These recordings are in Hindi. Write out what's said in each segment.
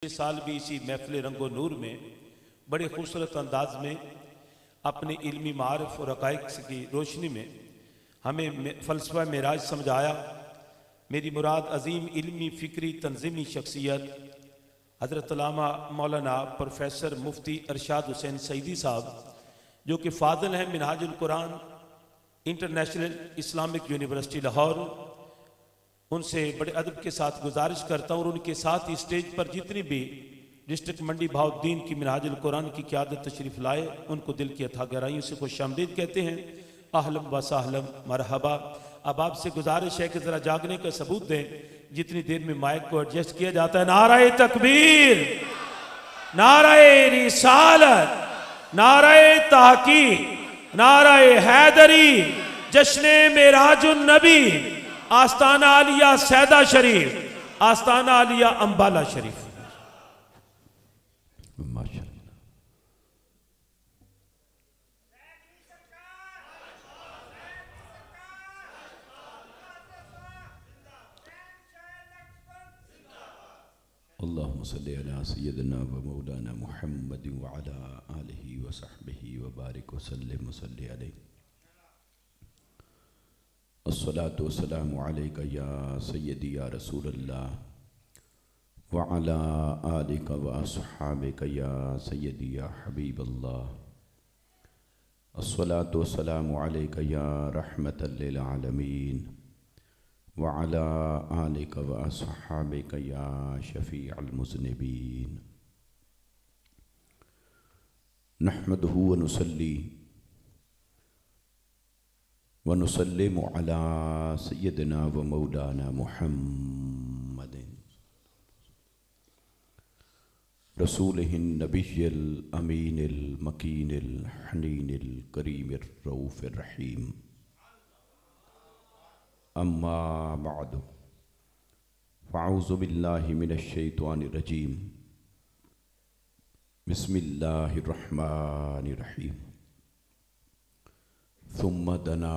इस साल भी इसी महफिल रंगो नूर में बड़े खूबसूरत अंदाज में अपने इल्मी मारफ और हक़ाइक़ की रोशनी में हमें फ़लसफ़ा मेराज समझाया। मेरी मुराद अजीम इल्मी फ़िक्री तंज़ीमी शख्सियत हज़रत अल्लामा मौलाना प्रोफेसर मुफ्ती अरशाद हुसैन सईदी साहब, जो कि फ़ाज़िल हैं Minhajul Quran international Islamic university Lahore. उनसे बड़े अदब के साथ गुजारिश करता हूँ और उनके साथ ही स्टेज पर जितनी भी डिस्ट्रिक्ट मंडी बहाउद्दीन की मिनहाजुल कुरान की क़यादत तशरीफ़ लाए, उनको दिल की अथा गहराइयों से खुशामदीद कहते हैं। आहलम व साहलम मरहबा। अब आपसे गुजारिश है कि ज़रा जागने का सबूत दें। जितनी देर में माइक को एडजस्ट किया जाता है, नाराए तकबीर, नाराए रिसालत, नाराए तहकीक, नाराए हैदरी, जश्ने मेराजुन नबी, आस्ताना आलिया सैदा शरीफ, आस्ताना आलिया अंबाला शरीफ। अल्लाहुम्मा सल्ली अला सय्यदिना व मौलाना मुहम्मद व अला आलिहि व सहबिहि व बारिक व सल्लिम व सल्ली अलैहि। अस्सलातु वस्सलामु अलैका या सय्यदी या रसूलल्लाह व अला आलिका व अस्हाबिका या सय्यदी या हबीबल्लाह। अस्सलातु वस्सलामु अलैका या रहमतल लिल आलमीन व अला आलिका व अस्हाबिका या शफ़ीअल मुज़निबीन। नहमदुहु व नुसल्ली व नुसल्लिमु अला सय्यदिना व मौलाना मुहम्मदिन रसूलिहिन नबिय्यिल अमीनिल मकीनिल हनीनिल करीमिर रऊफ़िर रहीम। अम्मा बअद फ़अऊज़ु बिल्लाहि मिनश शैतानिर रजीम। बिस्मिल्लाहिर रहमानिर रहीम। सुम्मा दना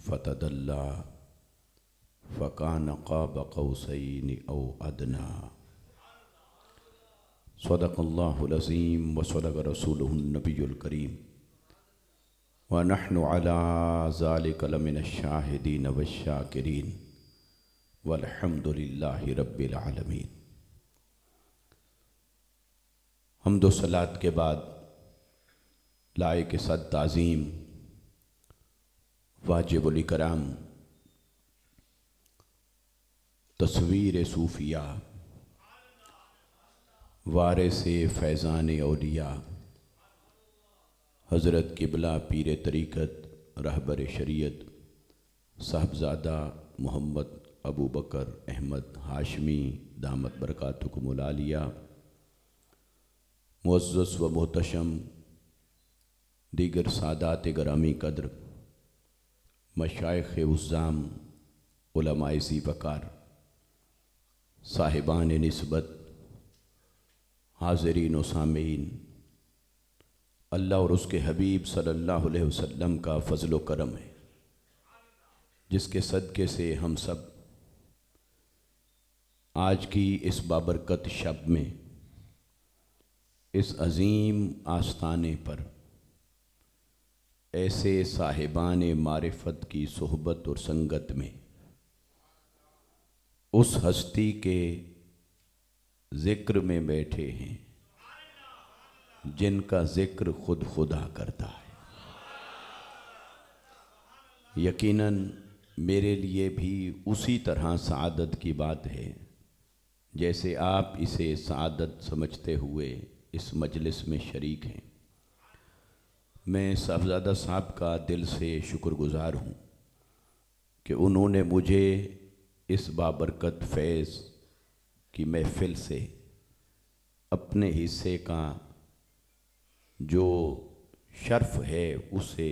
फ़तदल्ला फ़कान क़ाब क़ौसैनि औ अदना। सदक़ल्लाहुल अज़ीम व सदक़ रसूलुहुन नबियुल करीम व नहनु अला ज़ालिका लमिनश शाहिदीन वश्शाकिरीन वल्हम्दुलिल्लाहि रब्बिल आलमीन। हम्द व सलात के बाद लायक सद ताज़ीम वाजिबुल इकराम तस्वीर सूफिया वारिसे फैज़ान औलिया हज़रत किबला पीर तरीक़त रहबर शरीयत साहबज़ादा मोहम्मद अबू बकर अहमद हाशमी दामत बरकातुहुमुल आलिया, मुअज़्ज़ज़ व मोहतशम दीगर सादात गरामी कद्र, मशाइख़ उज़्ज़ाम, उलमाए ज़ी वक़ार, साहिबान निस्बत, हाज़रीन व सामीन, अल्लाह और उसके हबीब सल्लल्लाहु अलैहि वसल्लम का फ़ज़्ल व करम है, जिसके सदक़े से हम सब आज की इस बाबरकत शब में इस अज़ीम आस्ताने पर ऐसे साहिबान मारिफत की सोहबत और संगत में उस हस्ती के ज़िक्र में बैठे हैं जिनका ज़िक्र खुद खुदा करता है। यकीनन मेरे लिए भी उसी तरह सआदत की बात है जैसे आप इसे सआदत समझते हुए इस मजलिस में शरीक हैं। मैं साहबज़ादा साहब का दिल से शुक्रगुज़ार हूँ कि उन्होंने मुझे इस बाबरकत फैज़ की महफ़िल से अपने हिस्से का जो शर्फ़ है उसे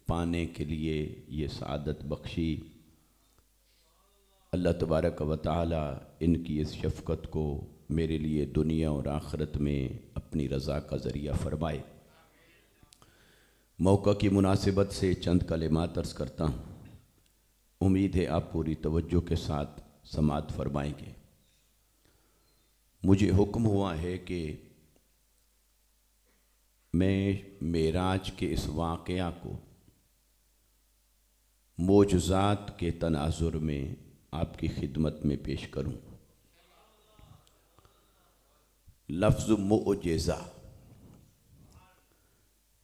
पाने के लिए ये सआदत बख्शी। अल्लाह तबारक व तआला इनकी इस शफ़क़त को मेरे लिए दुनिया और आखिरत में अपनी रज़ा का ज़रिया फ़रमाए। मौका की मुनासिबत से चंद कलिमात अर्ज़ करता हूँ। उम्मीद है आप पूरी तवज्जो के साथ समाअत फरमाएंगे। मुझे हुक्म हुआ है कि मैं मेराज के इस वाक़या को मोजज़ात के तनाजुर में आपकी खिदमत में पेश करूं। लफ्ज़ मुअजिज़ा,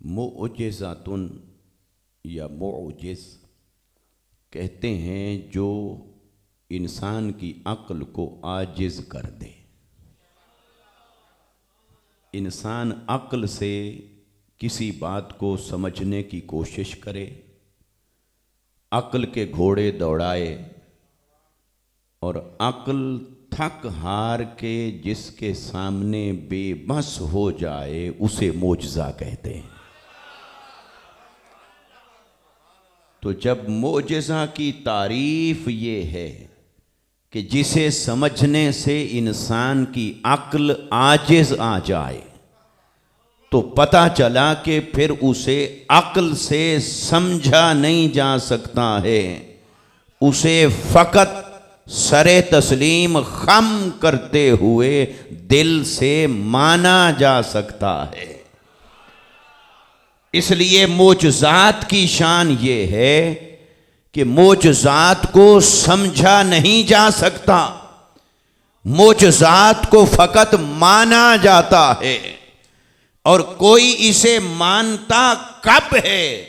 मुअजिज़ातुन या मुअजिज़ कहते हैं जो इंसान की अक्ल को आजिज़ कर दे। इंसान अक्ल से किसी बात को समझने की कोशिश करे, अक्ल के घोड़े दौड़ाए और अक्ल थक हार के जिसके सामने बेबस हो जाए उसे मोजज़ा कहते हैं। तो जब मोजज़ा की तारीफ ये है कि जिसे समझने से इंसान की अक्ल आजिज़ आ जाए, तो पता चला कि फिर उसे अक्ल से समझा नहीं जा सकता है, उसे फ़कत सरे तस्लीम खम करते हुए दिल से माना जा सकता है। इसलिए मोजज़ात की शान ये है कि मोजज़ात को समझा नहीं जा सकता, मोजज़ात को फ़कत माना जाता है। और कोई इसे मानता कब है?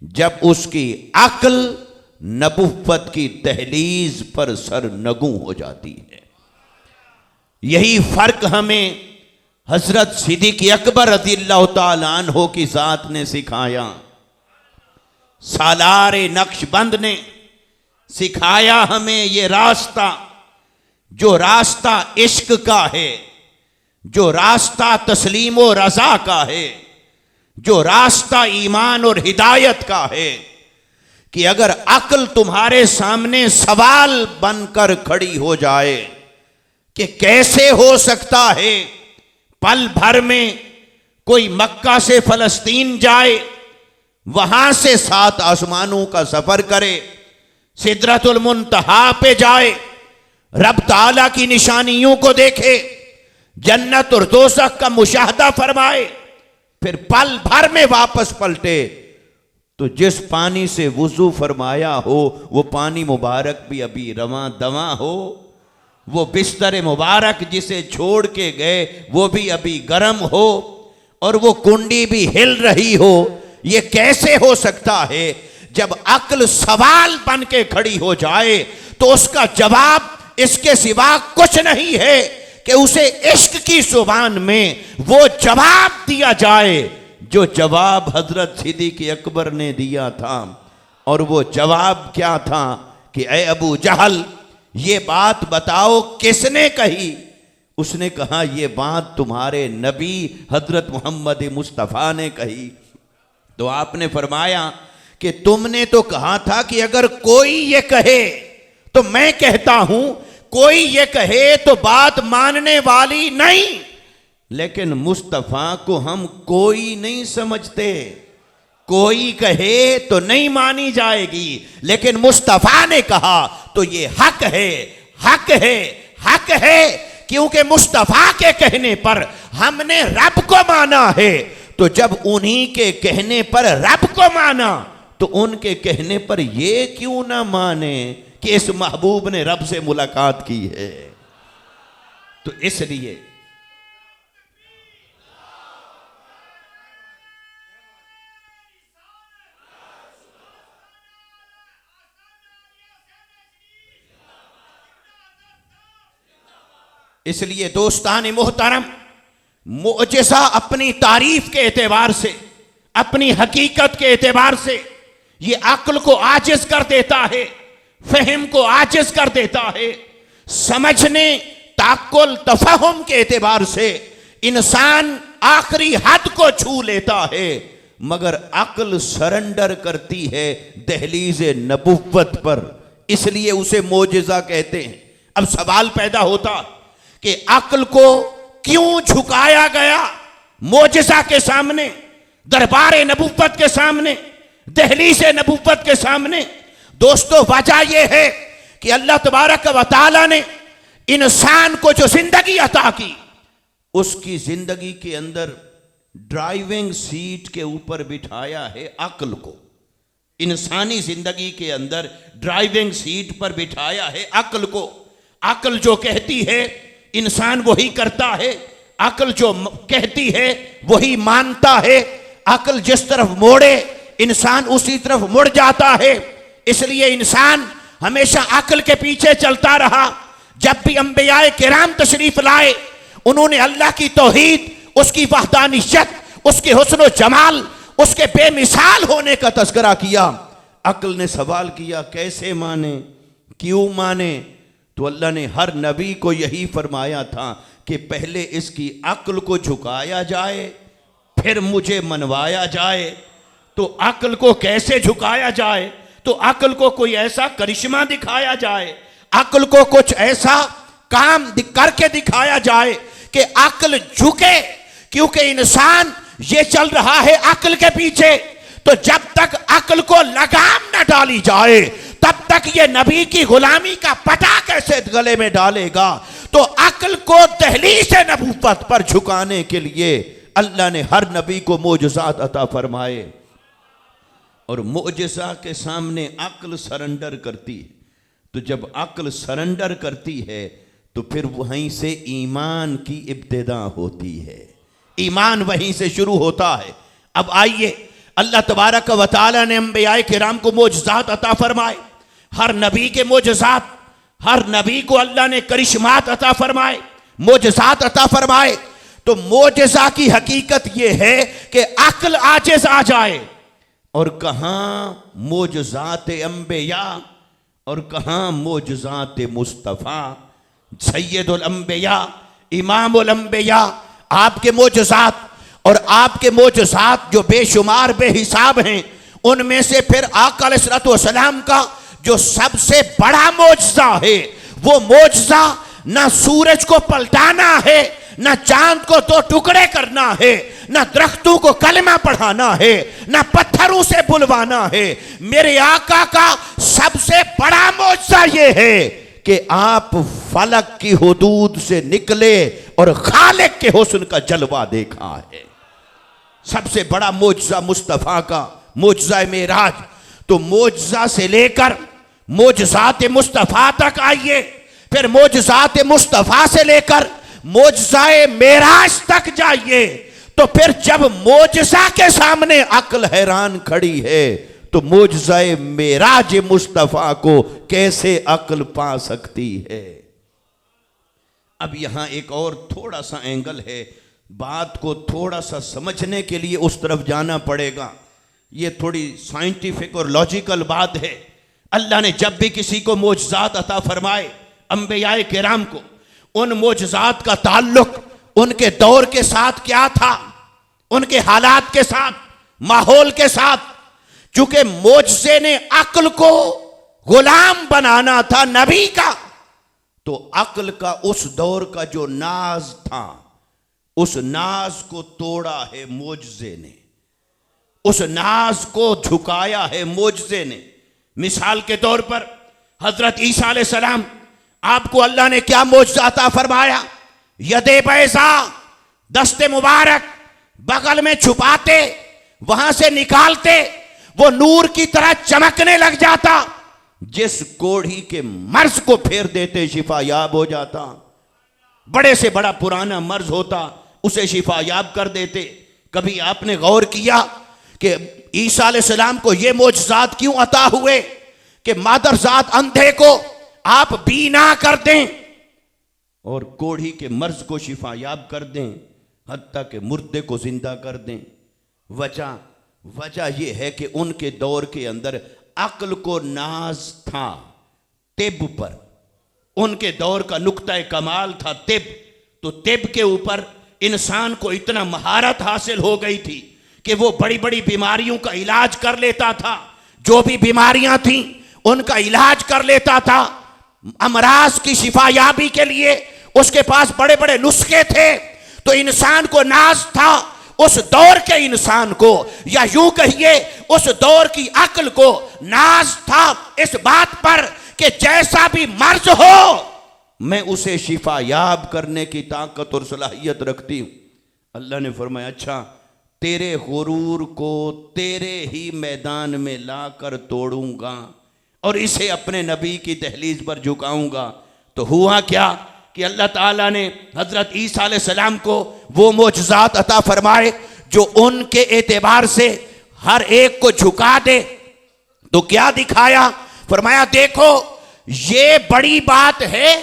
जब उसकी अक्ल नबुव्वत की दहलीज पर सरनगू हो जाती है। यही फर्क हमें हजरत सिद्दीक़ अकबर रज़ियल्लाहु ताला अन्हु की ज़ात ने सिखाया, सालारे नक्शबंद ने सिखाया हमें ये रास्ता, जो रास्ता इश्क का है, जो रास्ता तस्लीम और रज़ा का है, जो रास्ता ईमान और हिदायत का है, कि अगर अक्ल तुम्हारे सामने सवाल बनकर खड़ी हो जाए कि कैसे हो सकता है पल भर में कोई मक्का से फलस्तीन जाए, वहां से 7 आसमानों का सफर करे, सिदरतुल मुंतहा पे जाए, रब ताला की निशानियों को देखे, जन्नत और दोज़ख का मुशाहदा फरमाए, फिर पल भर में वापस पलटे, तो जिस पानी से वुजू फरमाया हो वो पानी मुबारक भी अभी रवां दवां हो, वो बिस्तर मुबारक जिसे छोड़ के गए वो भी अभी गर्म हो, और वो कुंडी भी हिल रही हो। ये कैसे हो सकता है? जब अक्ल सवाल बन के खड़ी हो जाए तो उसका जवाब इसके सिवा कुछ नहीं है कि उसे इश्क की जुबान में वो जवाब दिया जाए जो जवाब हजरत सिद्दीक़ अकबर ने दिया था। और वो जवाब क्या था कि ए अबू जहल, ये बात बताओ किसने कही? उसने कहा ये बात तुम्हारे नबी हजरत मोहम्मद मुस्तफ़ा ने कही। तो आपने फरमाया कि तुमने तो कहा था कि अगर कोई ये कहे तो मैं कहता हूं, कोई ये कहे तो बात मानने वाली नहीं, लेकिन मुस्तफ़ा को हम कोई नहीं समझते। कोई कहे तो नहीं मानी जाएगी, लेकिन मुस्तफ़ा ने कहा तो ये हक है, हक है, हक है, क्योंकि मुस्तफ़ा के कहने पर हमने रब को माना है। तो जब उन्हीं के कहने पर रब को माना तो उनके कहने पर ये क्यों ना माने कि इस महबूब ने रब से मुलाकात की है। तो इसलिए दोस्तान मोहतरम, मुअजिज़ा अपनी तारीफ के एतबार से, अपनी हकीकत के एतबार से ये अक्ल को आजिज़ कर देता है, फहम को आजिज़ कर देता है। समझने ताक़ुल तफ़हुम के एतबार से इंसान आखिरी हद को छू लेता है, मगर अक्ल सरेंडर करती है दहलीज़ नबुव्वत पर, इसलिए उसे मोजिज़ा कहते हैं। अब सवाल पैदा होता कि अक्ल को क्यों झुकाया गया मोजिज़ा के सामने, दरबार नबुव्वत के सामने, दहलीज़ नबुव्वत के सामने? दोस्तों, वजह यह है कि अल्लाह तबारक व तआला ने इंसान को जो जिंदगी अता की, उसकी जिंदगी के अंदर ड्राइविंग सीट के ऊपर बिठाया है अक्ल को। इंसानी जिंदगी के अंदर ड्राइविंग सीट पर बिठाया है अक्ल को। अक्ल जो कहती है इंसान वही करता है, अक्ल जो कहती है वही मानता है। अक्ल जिस तरफ मोड़े इंसान उसी तरफ मुड़ जाता है। इसलिए इंसान हमेशा अक्ल के पीछे चलता रहा। जब भी अंबियाए किराम तशरीफ लाए, उन्होंने अल्लाह की तौहीद, उसकी वहदानियत, उसके हुस्न जमाल, उसके बेमिसाल होने का तज़किरा किया। अक्ल ने सवाल किया कैसे माने, क्यों माने? तो अल्लाह ने हर नबी को यही फरमाया था कि पहले इसकी अक्ल को झुकाया जाए, फिर मुझे मनवाया जाए। तो अक्ल को कैसे झुकाया जाए? तो अक्ल को कोई ऐसा करिश्मा दिखाया जाए, अक्ल को कुछ ऐसा काम करके दिखाया जाए कि अक्ल झुके। क्योंकि इंसान ये चल रहा है अक्ल के पीछे। तो जब तक अक्ल को लगाम न डाली जाए, तब तक ये नबी की गुलामी का पटा कैसे गले में डालेगा? तो अक्ल को दहलीज नबूवत पर झुकाने के लिए अल्लाह ने हर नबी को मोजज़ात अता फरमाए। और मोजज़ा के सामने अक्ल सरेंडर करती है। तो जब अक्ल सरेंडर करती है तो फिर वहीं से ईमान की इब्तिदा होती है, ईमान वहीं से शुरू होता है। अब आइए, अल्लाह तबारक व तआला ने अंबियाए किराम को मोजज़ात अता फरमाए। हर नबी के मोजज़ात, हर नबी को अल्लाह ने करिश्मात अता फरमाए, मोजज़ात अता फरमाए। तो मोजज़ा की हकीकत यह है कि अक्ल आजिज़ आ जाए। और कहाँ मोजज़ात अंबिया और कहाँ मोजज़ात मुस्तफ़ा, सैयदुल अंबिया, इमामुल अंबिया। आपके मोजज़ात और आपके मोजज़ात जो बेशुमार बेहिसाब हैं, उनमें से फिर आका अलैहिस्सलाम का जो सबसे बड़ा मोजज़ा है, वो मोजज़ा ना सूरज को पलटाना है, ना चांद को दो टुकड़े करना है, ना दरख्तों को कलमा पढ़ाना है, ना पत्थरों से बुलवाना है। मेरे आका का सबसे बड़ा मोजज़ा ये है कि आप फलक की हुदूद से निकले और खालिक के हुस्न का जलवा देखा है। सबसे बड़ा मोजज़ा मुस्तफ़ा का मोजज़ा मेराज। तो मोजज़ा से लेकर मोजज़ात मुस्तफ़ा तक आइए, फिर मोजज़ात मुस्तफ़ा से लेकर मोजज़ाए मेराज तक जाइए। तो फिर जब मोजज़ा के सामने अक्ल हैरान खड़ी है, तो मोजज़ाए मेराज मुस्तफ़ा को कैसे अक्ल पा सकती है? अब यहां एक और थोड़ा सा एंगल है, बात को थोड़ा सा समझने के लिए उस तरफ जाना पड़ेगा। ये थोड़ी साइंटिफिक और लॉजिकल बात है। अल्लाह ने जब भी किसी को मोजज़ात अता फरमाए, अंबियाए किराम को, उन मोजज़ात का ताल्लुक उनके दौर के साथ क्या था? उनके हालात के साथ, माहौल के साथ। चूंकि मोजज़े ने अक्ल को गुलाम बनाना था नबी का, तो अक्ल का उस दौर का जो नाज था, उस नाज को तोड़ा है मोजज़े ने, उस नाज को झुकाया है मोजज़े ने। मिसाल के तौर पर हजरत ईसा अलैहिस्सलाम, आपको अल्लाह ने क्या मोजज़ा अता फरमाया? यदे बैज़ा, दस्ते मुबारक बगल में छुपाते, वहां से निकालते, वो नूर की तरह चमकने लग जाता। जिस कोढ़ी के मर्ज को फेर देते शिफायाब हो जाता। बड़े से बड़ा पुराना मर्ज होता, उसे शिफायाब कर देते। कभी आपने गौर किया कि ईसा अलैहिस्सलाम को ये मोजज़ात क्यों अता हुए कि मादरजात अंधे को आप बीना कर दें और कोढ़ी के मर्ज को शिफायाब कर दें, हत्ता के मुर्दे को जिंदा कर दें? वजह यह है कि उनके दौर के अंदर अक्ल को नाज था तिब पर। उनके दौर का नुक्ता कमाल था तिब। तो तिब के ऊपर इंसान को इतना महारत हासिल हो गई थी कि वो बड़ी बड़ी बीमारियों का इलाज कर लेता था। जो भी बीमारियां थीं उनका इलाज कर लेता था। अमराज की शिफायाबी के लिए उसके पास बड़े बड़े नुस्खे थे। तो इंसान को नाज था, उस दौर के इंसान को, या यूं कहिए उस दौर की अक्ल को नाज था इस बात पर कि जैसा भी मर्ज हो, मैं उसे शिफायाब करने की ताकत और सलाहियत रखती हूँ। अल्लाह ने फरमाया अच्छा, तेरे गुरूर को तेरे ही मैदान में लाकर तोड़ूंगा और इसे अपने नबी की दहलीज पर झुकाऊंगा। तो हुआ क्या कि अल्लाह ताला ने हजरत ईसा अलैहिस्सलाम को वो मोजज़ात अता फरमाए जो उनके एतबार से हर एक को झुका दे। तो क्या दिखाया? फरमाया देखो ये बड़ी बात है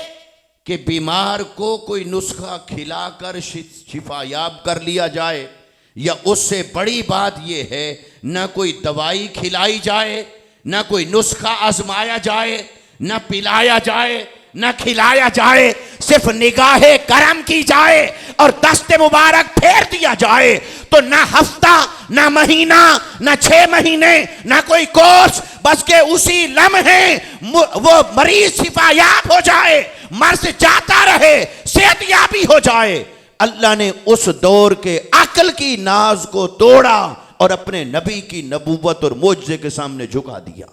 कि बीमार को कोई नुस्खा खिलाकर शिफायाब कर लिया जाए, या उससे बड़ी बात यह है ना कोई दवाई खिलाई जाए, ना कोई नुस्खा आजमाया जाए, ना पिलाया जाए, ना खिलाया जाए, सिर्फ निगाहे करम की जाए और दस्ते मुबारक फेर दिया जाए। तो ना हफ्ता, ना महीना, ना 6 महीने, ना कोई कोर्स, बस के उसी लम्हे वो मरीज शिफायाब हो जाए, मर्ज जाता रहे, सेहतयाबी हो जाए। अल्लाह ने उस दौर के अक्ल की नाज को तोड़ा और अपने नबी की नबूवत और मोजज़े के सामने झुका दिया।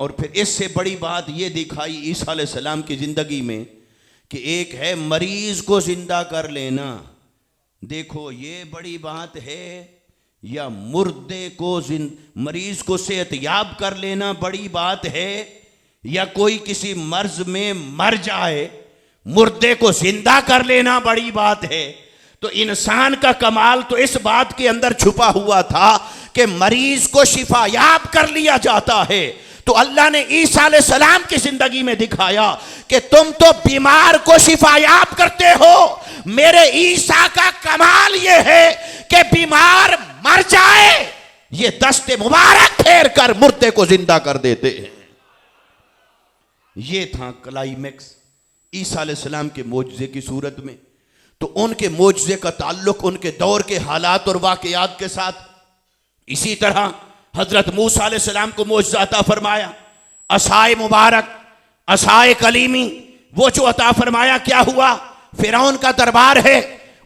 और फिर इससे बड़ी बात यह दिखाई ईसा अलैहिस्सलाम की जिंदगी में कि एक है मरीज को जिंदा कर लेना, देखो ये बड़ी बात है, या मुर्दे को मरीज को सेहतयाब कर लेना बड़ी बात है, या कोई किसी मर्ज में मर जाए मुर्दे को जिंदा कर लेना बड़ी बात है। तो इंसान का कमाल तो इस बात के अंदर छुपा हुआ था कि मरीज को शिफायाब कर लिया जाता है। तो अल्लाह ने ईसा अलैहिस्सलाम की जिंदगी में दिखाया कि तुम तो बीमार को शिफायाब करते हो, मेरे ईसा का कमाल यह है कि बीमार मर जाए ये दस्ते मुबारक फेर कर मुर्दे को जिंदा कर देते हैं। ये था क्लाइमेक्स ईसा अलैहिस्सलाम के मोजज़े की सूरत में। तो उनके मोजज़े का ताल्लुक उनके दौर के हालात और वाक़यात के साथ। इसी तरह हजरत मूसा अलैहिस्सलाम को मोजज़ा अता फरमाया, असाए मुबारक, असाए कलीमी, वो जो अता फरमाया क्या हुआ? फिरौन का दरबार है,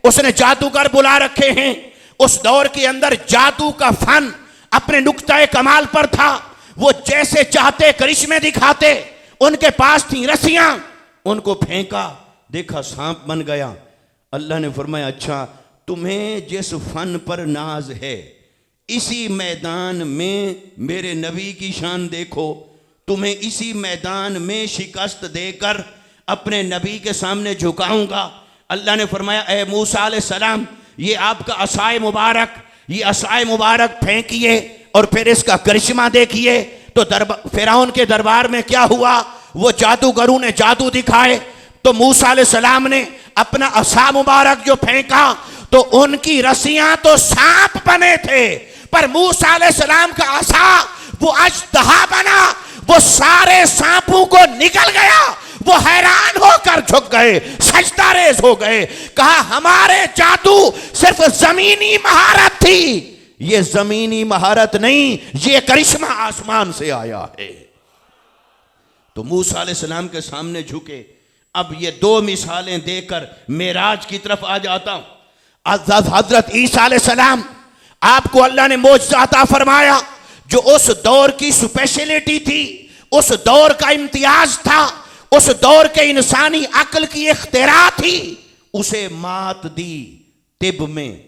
उसने जादूगर बुला रखे हैं। उस दौर के अंदर जादू का फन अपने नुक्ताए कमाल पर था, वो जैसे चाहते करिश्मे दिखाते। उनके पास थी रस्सियां, उनको फेंका, देखा सांप बन गया। अल्लाह ने फरमाया अच्छा, तुम्हें जिस फन पर नाज है इसी मैदान में मेरे नबी की शान देखो, तुम्हें इसी मैदान में शिकस्त देकर अपने नबी के सामने झुकाऊंगा। अल्लाह ने फरमाया ए मूसा अलैहिस्सलाम, ये आपका असाए मुबारक, ये असाए मुबारक फेंकिए और फिर इसका करिश्मा देखिए। तो फिरौन के दरबार में क्या हुआ? वो जादूगरों ने जादू दिखाए। तो मूसा अलैहिस्सलाम ने अपना असा मुबारक जो फेंका तो उनकी रस्सियां तो सांप बने थे, पर मूसा अलैहिस्सलाम का असा वो अजदहा बना, वो सारे सांपों को निकल गया। वो हैरान होकर झुक गए, सजदा रेज हो गए, कहा हमारे जादू सिर्फ जमीनी महारत थी, ये जमीनी महारत नहीं, ये करिश्मा आसमान से आया है। तो मूसा अलैहिस्सलाम के सामने झुके। अब ये 2 मिसालें देकर मेराज की तरफ आ जाता हूं। हजरत ईसा अलैहिस्सलाम आपको अल्लाह ने मोजज़ा अता फरमाया जो उस दौर की स्पेशलिटी थी, उस दौर का इम्तियाज था, उस दौर के इंसानी अक्ल की इख्तिरा थी, उसे मात दी तिब में।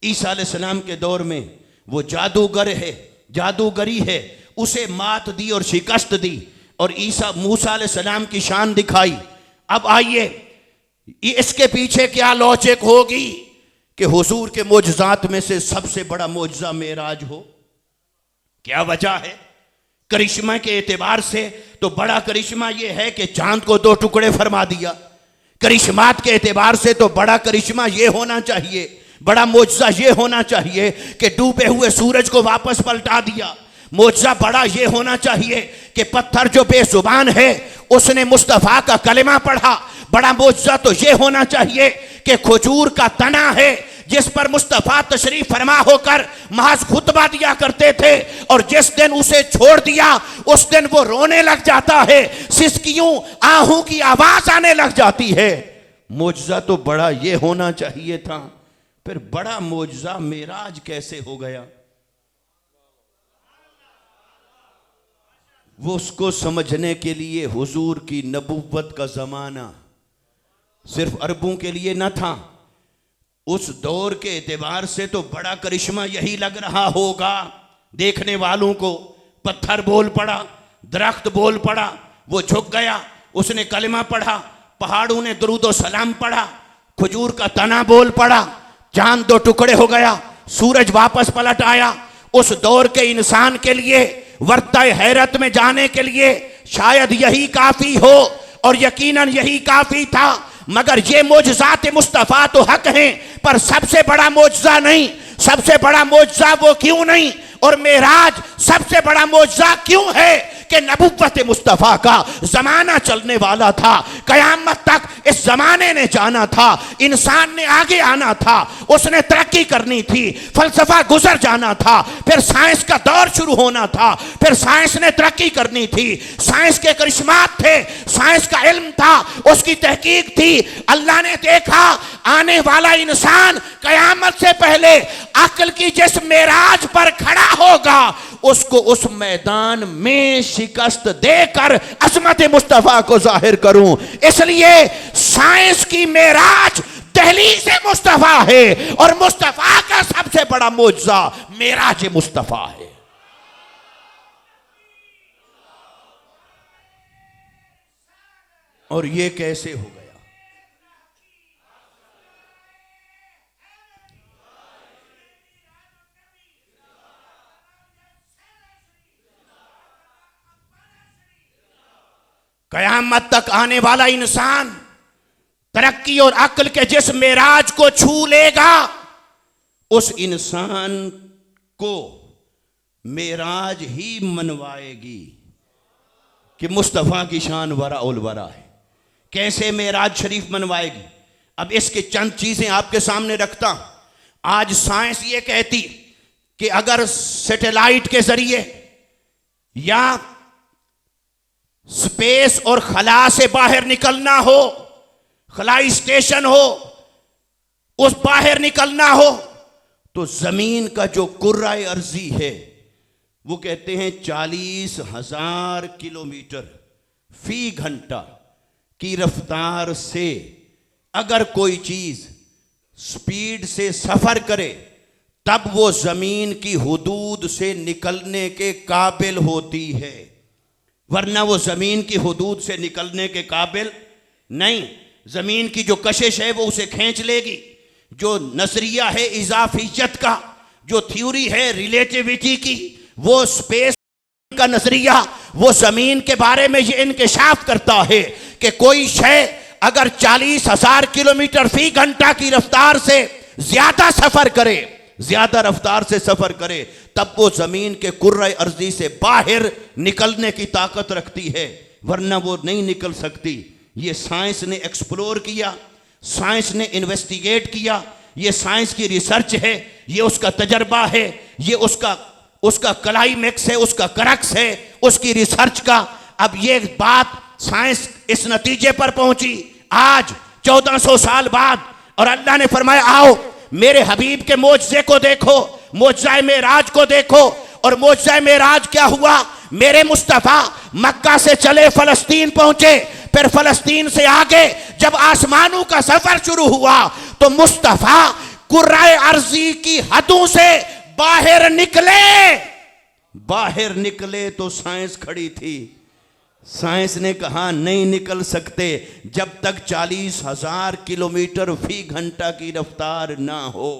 ईसा अलैहिस्सलाम के दौर में वो जादूगर है, जादूगरी है, उसे मात दी और शिकस्त दी और मूसा अलैहिस्सलाम की शान दिखाई। अब आइए इसके पीछे क्या लॉजिक होगी कि हुजूर के मोजज़ात में से सबसे बड़ा मोजज़ा मेराज हो? क्या वजह है? करिश्मा के एतबार से तो बड़ा करिश्मा यह है कि चांद को 2 टुकड़े फरमा दिया। करिश्मात के एतबार से तो बड़ा करिश्मा यह होना चाहिए, बड़ा मोजज़ा यह होना चाहिए कि डूबे हुए सूरज को वापस पलटा दिया। मोजज़ा बड़ा यह होना चाहिए कि पत्थर जो बेजुबान है उसने मुस्तफ़ा का कलिमा पढ़ा। बड़ा मोजज़ा तो यह होना चाहिए कि खजूर का तना है जिस पर मुस्तफ़ा तशरीफ फरमा होकर महज खुतबा दिया करते थे, और जिस दिन उसे छोड़ दिया उस दिन वो रोने लग जाता है, सिसकियों आहू की आवाज आने लग जाती है। मोजज़ा तो बड़ा ये होना चाहिए था, फिर बड़ा मोजज़ा मेराज कैसे हो गया? वो उसको समझने के लिए हुजूर की नबुव्वत का ज़माना सिर्फ अरबों के लिए न था। उस दौर के एतबार से तो बड़ा करिश्मा यही लग रहा होगा देखने वालों को। पत्थर बोल पड़ा, दरख्त बोल पड़ा, वो झुक गया, उसने कलिमा पढ़ा, पहाड़ों ने दुरूद सलाम पढ़ा, खजूर का तना बोल पड़ा, चांद दो टुकड़े हो गया, सूरज वापस पलट आया। उस दौर के इंसान के लिए वर्ताए हैरत में जाने के लिए शायद यही काफी हो, और यकीनन यही काफी था। मगर ये मोजज़ात मुस्तफ़ा तो हक हैं, पर सबसे बड़ा मोजज़ा नहीं, सबसे बड़ा मोजज़ा वो क्यों नहीं, और मेराज सबसे बड़ा मोजज़ा क्यों है कि नबुव्वत मुस्तफ़ा का जमाना चलने वाला था। कयामत तक इस जमाने ने जाना था, इंसान ने आगे आना था, उसने तरक्की करनी थी, फलसफा गुजर जाना था, फिर साइंस का दौर शुरू होना था, फिर साइंस ने तरक्की करनी थी, साइंस के करिश्मात थे, साइंस का इल्म था, उसकी तहकीक थी। अल्लाह ने देखा आने वाला इंसान कयामत से पहले अक्ल की जिस मेराज पर खड़ा होगा उसको उस मैदान में शिकस्त देकर अजमत मुस्तफा को जाहिर करूं। इसलिए साइंस की मेराज दहलीज मुस्तफा है, और मुस्तफा का सबसे बड़ा मोजज़ा मेराज मुस्तफा है। और ये कैसे हो गया? कयामत तक आने वाला इंसान तरक्की और अक्ल के जिस मेराज को छू लेगा उस इंसान को मेराज ही मनवाएगी कि मुस्तफ़ा की शान वरा उल वरा है। कैसे मेराज शरीफ मनवाएगी? अब इसके चंद चीजें आपके सामने रखता हूं। आज साइंस ये कहती कि अगर सैटेलाइट के जरिए या स्पेस और खला से बाहर निकलना हो, खलाई स्टेशन हो, उस बाहर निकलना हो, तो जमीन का जो कुर्राए अर्जी है वो कहते हैं 40,000 किलोमीटर फी घंटा की रफ्तार से अगर कोई चीज स्पीड से सफर करे तब वो जमीन की हुदूद से निकलने के काबिल होती है, वरना वो जमीन की हुदूद से निकलने के काबिल नहीं। जमीन की जो कशिश है वो उसे खींच लेगी। जो नजरिया है इजाफियत का, जो थ्योरी है रिलेटिविटी की, वो स्पेस का नजरिया वो जमीन के बारे में ये इंकशाफ करता है कि कोई शय अगर 40,000 किलोमीटर फी घंटा की रफ्तार से ज्यादा सफर करे, ज्यादा रफ्तार से सफर करे, तब वो जमीन के कुर्रे अर्जी से बाहर निकलने की ताकत रखती है, वरना वो नहीं निकल सकती। ये साइंस ने एक्सप्लोर किया, साइंस ने इन्वेस्टिगेट किया, ये साइंस की रिसर्च है, ये उसका तजर्बा है, ये उसका क्लाइमेक्स है, उसका करक्स है उसकी रिसर्च का। अब ये बात साइंस इस नतीजे पर पहुंची आज 1400 साल बाद, और अल्लाह ने फरमाया आओ मेरे हबीब के मोजज़े को देखो, मोजज़ा मेराज को देखो। और मोजज़ा मेराज क्या हुआ? मेरे मुस्तफ़ा मक्का से चले फलस्तीन पहुंचे, फिर फलस्तीन से आगे जब आसमानों का सफर शुरू हुआ तो मुस्तफ़ा कुर्राए अर्जी की हदों से बाहर निकले। बाहर निकले तो साइंस खड़ी थी, साइंस ने कहा नहीं निकल सकते जब तक 40,000 किलोमीटर फी घंटा की रफ्तार ना हो।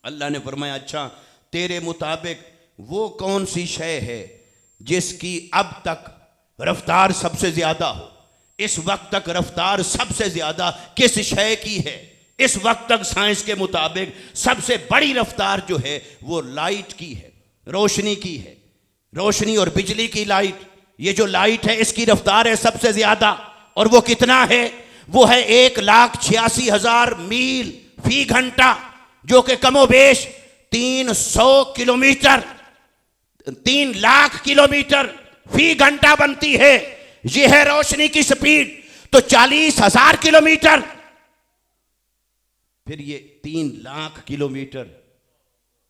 अल्लाह ने फरमाया अच्छा तेरे मुताबिक वो कौन सी शय है जिसकी अब तक रफ्तार सबसे ज्यादा हो? इस वक्त तक रफ्तार सबसे ज्यादा किस शय की है? इस वक्त तक साइंस के मुताबिक सबसे बड़ी रफ्तार जो है वो लाइट की है, रोशनी की है। रोशनी और बिजली की लाइट, ये जो लाइट है इसकी रफ्तार है सबसे ज्यादा, और वो कितना है? वो है 1,86,000 मील फी घंटा, जो कि कमोबेश 300 किलोमीटर, 3 लाख किलोमीटर फी घंटा बनती है। ये है रोशनी की स्पीड। तो 40,000 किलोमीटर, फिर ये 3 लाख किलोमीटर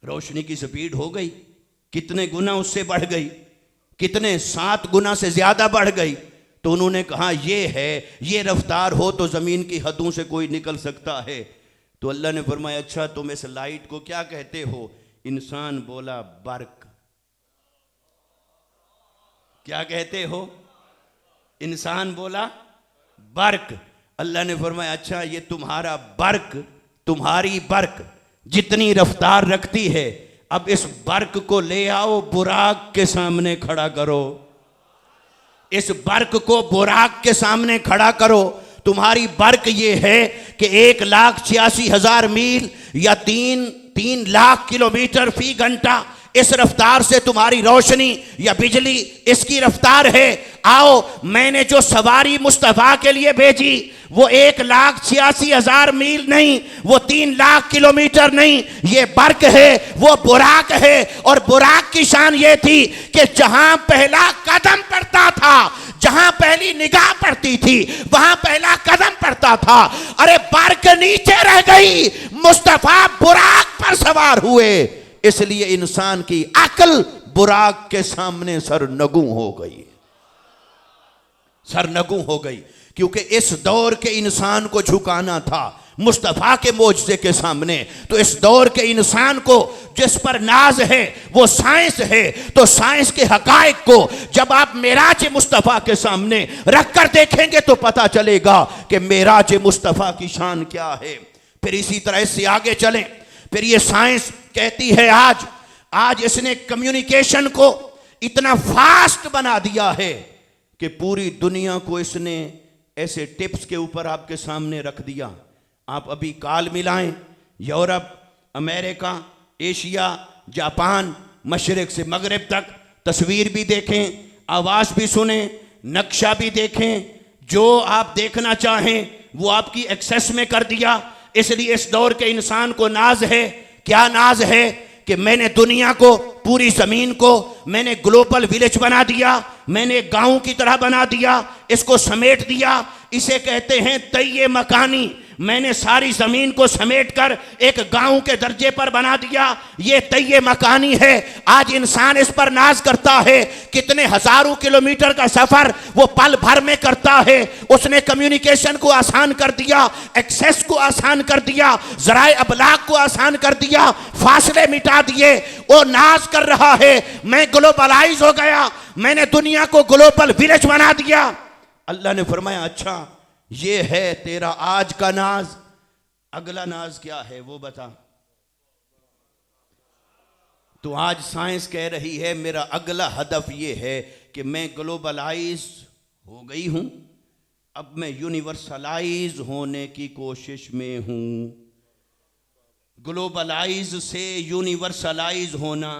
रोशनी की स्पीड हो गई, कितने गुना उससे बढ़ गई? कितने 7 गुना से ज्यादा बढ़ गई। तो उन्होंने कहा ये है, ये रफ्तार हो तो जमीन की हदों से कोई निकल सकता है। तो अल्लाह ने फरमाया अच्छा तुम इस लाइट को क्या कहते हो? इंसान बोला बर्क। क्या कहते हो? इंसान बोला बर्क। अल्लाह ने फरमाया अच्छा ये तुम्हारा बर्क, तुम्हारी बर्क जितनी रफ्तार रखती है, अब इस बर्क को ले आओ बुराक के सामने खड़ा करो। इस बर्क को बुराक के सामने खड़ा करो। तुम्हारी बर्क ये है कि 1,86,000 मील या 3 लाख किलोमीटर फी घंटा इस रफ्तार से तुम्हारी रोशनी या बिजली इसकी रफ्तार है। आओ, मैंने जो सवारी मुस्तफा के लिए भेजी वो 1,86,000 मील नहीं, वो 3 लाख किलोमीटर नहीं, ये बर्क है, वो बुराक है। और बुराक की शान ये थी कि जहां पहला कदम पड़ता था, जहां पहली निगाह पड़ती थी, वहां पहला कदम पड़ता था। अरे बर्क नीचे रह गई, मुस्तफा बुराक पर सवार हुए। इसलिए इंसान की अक्ल बुराक के सामने सरनगू हो गई, सरनगू हो गई। क्योंकि इस दौर के इंसान को झुकाना था मुस्तफा के मोजज़े के सामने। तो इस दौर के इंसान को जिस पर नाज है वो साइंस है। तो साइंस के हकायक को जब आप मेराज मुस्तफा के सामने रख कर देखेंगे तो पता चलेगा कि मेराज मुस्तफा की शान क्या है। फिर इसी तरह इससे आगे चलें। फिर ये साइंस कहती है आज इसने कम्युनिकेशन को इतना फास्ट बना दिया है कि पूरी दुनिया को इसने ऐसे टिप्स के ऊपर आपके सामने रख दिया। आप अभी काल मिलाएं, यूरोप, अमेरिका, एशिया, जापान, मशरिक से मगरिब तक, तस्वीर भी देखें, आवाज़ भी सुने, नक्शा भी देखें, जो आप देखना चाहें वो आपकी एक्सेस में कर दिया। इसलिए इस दौर के इंसान को नाज है। क्या नाज है? कि मैंने दुनिया को, पूरी जमीन को मैंने ग्लोबल विलेज बना दिया, मैंने गांव की तरह बना दिया, इसको समेट दिया। इसे कहते हैं तय मकानी। मैंने सारी जमीन को समेटकर एक गांव के दर्जे पर बना दिया, ये तय मकानी है। आज इंसान इस पर नाज करता है। कितने हजारों किलोमीटर का सफर वो पल भर में करता है। उसने कम्युनिकेशन को आसान कर दिया, एक्सेस को आसान कर दिया, जराए अबलाग को आसान कर दिया, फासले मिटा दिए। वो नाज कर रहा है मैं ग्लोबलाइज हो गया, मैंने दुनिया को ग्लोबल विलेज बना दिया। अल्लाह ने फरमाया अच्छा ये है तेरा आज का नाज, अगला नाज क्या है वो बता। तो आज साइंस कह रही है मेरा अगला हदफ ये है कि मैं ग्लोबलाइज हो गई हूं, अब मैं यूनिवर्सलाइज होने की कोशिश में हूं। ग्लोबलाइज से यूनिवर्सलाइज होना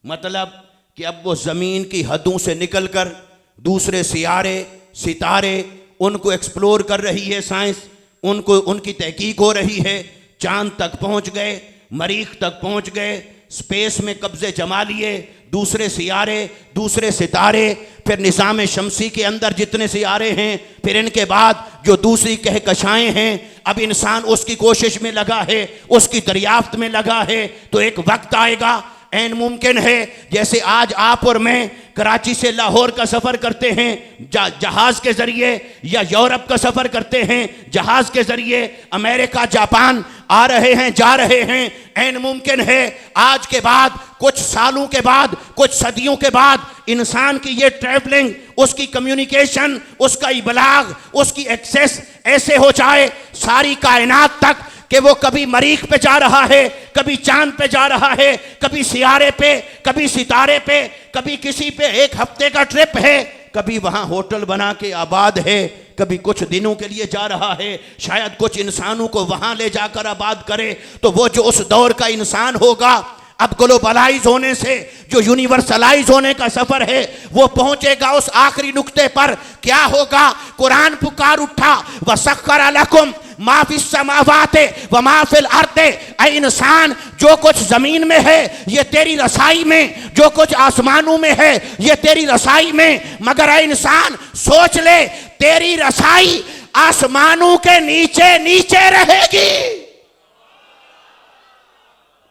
मतलब कि अब वो जमीन की हदों से निकलकर दूसरे सियारे, सितारे, उनको एक्सप्लोर कर रही है साइंस, उनको उनकी तहकीक हो रही है। चांद तक पहुंच गए, मरीख तक पहुंच गए, स्पेस में कब्जे जमा लिए, दूसरे सियारे, दूसरे सितारे, फिर निज़ाम शमसी के अंदर जितने सियारे हैं, फिर इनके बाद जो दूसरी कहकशाएं हैं, अब इंसान उसकी कोशिश में लगा है, उसकी दरियाफ्त में लगा है। तो एक वक्त आएगा, ऐन मुमकिन है, जैसे आज आप और मैं कराची से लाहौर का सफ़र करते हैं जहाज़ के ज़रिए, या यूरोप का सफ़र करते हैं जहाज़ के ज़रिए, अमेरिका, जापान आ रहे हैं, जा रहे हैं। ऐन मुमकिन है आज के बाद, कुछ सालों के बाद, कुछ सदियों के बाद इंसान की ये ट्रैवलिंग, उसकी कम्युनिकेशन, उसका इबलाग, उसकी एक्सेस ऐसे हो जाए सारी कायनात तक कि वो कभी मरीख पे जा रहा है, कभी चांद पे जा रहा है, कभी सियारे पे, कभी सितारे पे, कभी किसी पे एक हफ्ते का ट्रिप है, कभी वहां होटल बना के आबाद है, कभी कुछ दिनों के लिए जा रहा है, शायद कुछ इंसानों को वहां ले जाकर आबाद करे। तो वो जो उस दौर का इंसान होगा, अब ग्लोबलाइज होने से जो यूनिवर्सलाइज होने का सफर है वो पहुंचेगा उस आखिरी नुक्ते पर। क्या होगा? कुरान पुकार उठा, वसख्खर लकुम मा फिस समावाते व मा फिल अर्दे। ऐ इंसान, जो कुछ जमीन में है ये तेरी रसाई में, जो कुछ आसमानों में है ये तेरी रसाई में। मगर ऐ इंसान सोच ले, तेरी रसाई आसमानों के नीचे नीचे रहेगी,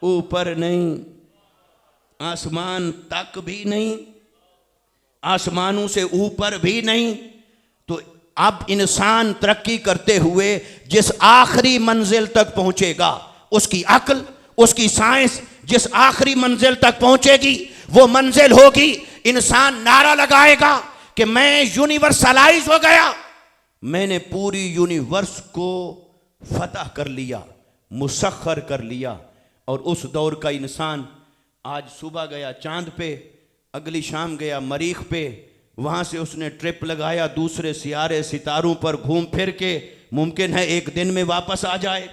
ऊपर नहीं, आसमान तक भी नहीं। आसमानों से ऊपर भी नहीं। तो अब इंसान तरक्की करते हुए जिस आखिरी मंजिल तक पहुंचेगा, उसकी अक्ल, उसकी साइंस जिस आखिरी मंजिल तक पहुंचेगी, वो मंजिल होगी इंसान नारा लगाएगा कि मैं यूनिवर्सलाइज हो गया, मैंने पूरी यूनिवर्स को फतह कर लिया, मुसख्खर कर लिया। और उस दौर का इंसान आज सुबह गया चांद पे, अगली शाम गया मरीख पे, वहाँ से उसने ट्रिप लगाया दूसरे सियारे सितारों पर घूम फिर के, मुमकिन है एक दिन में वापस आ जाए,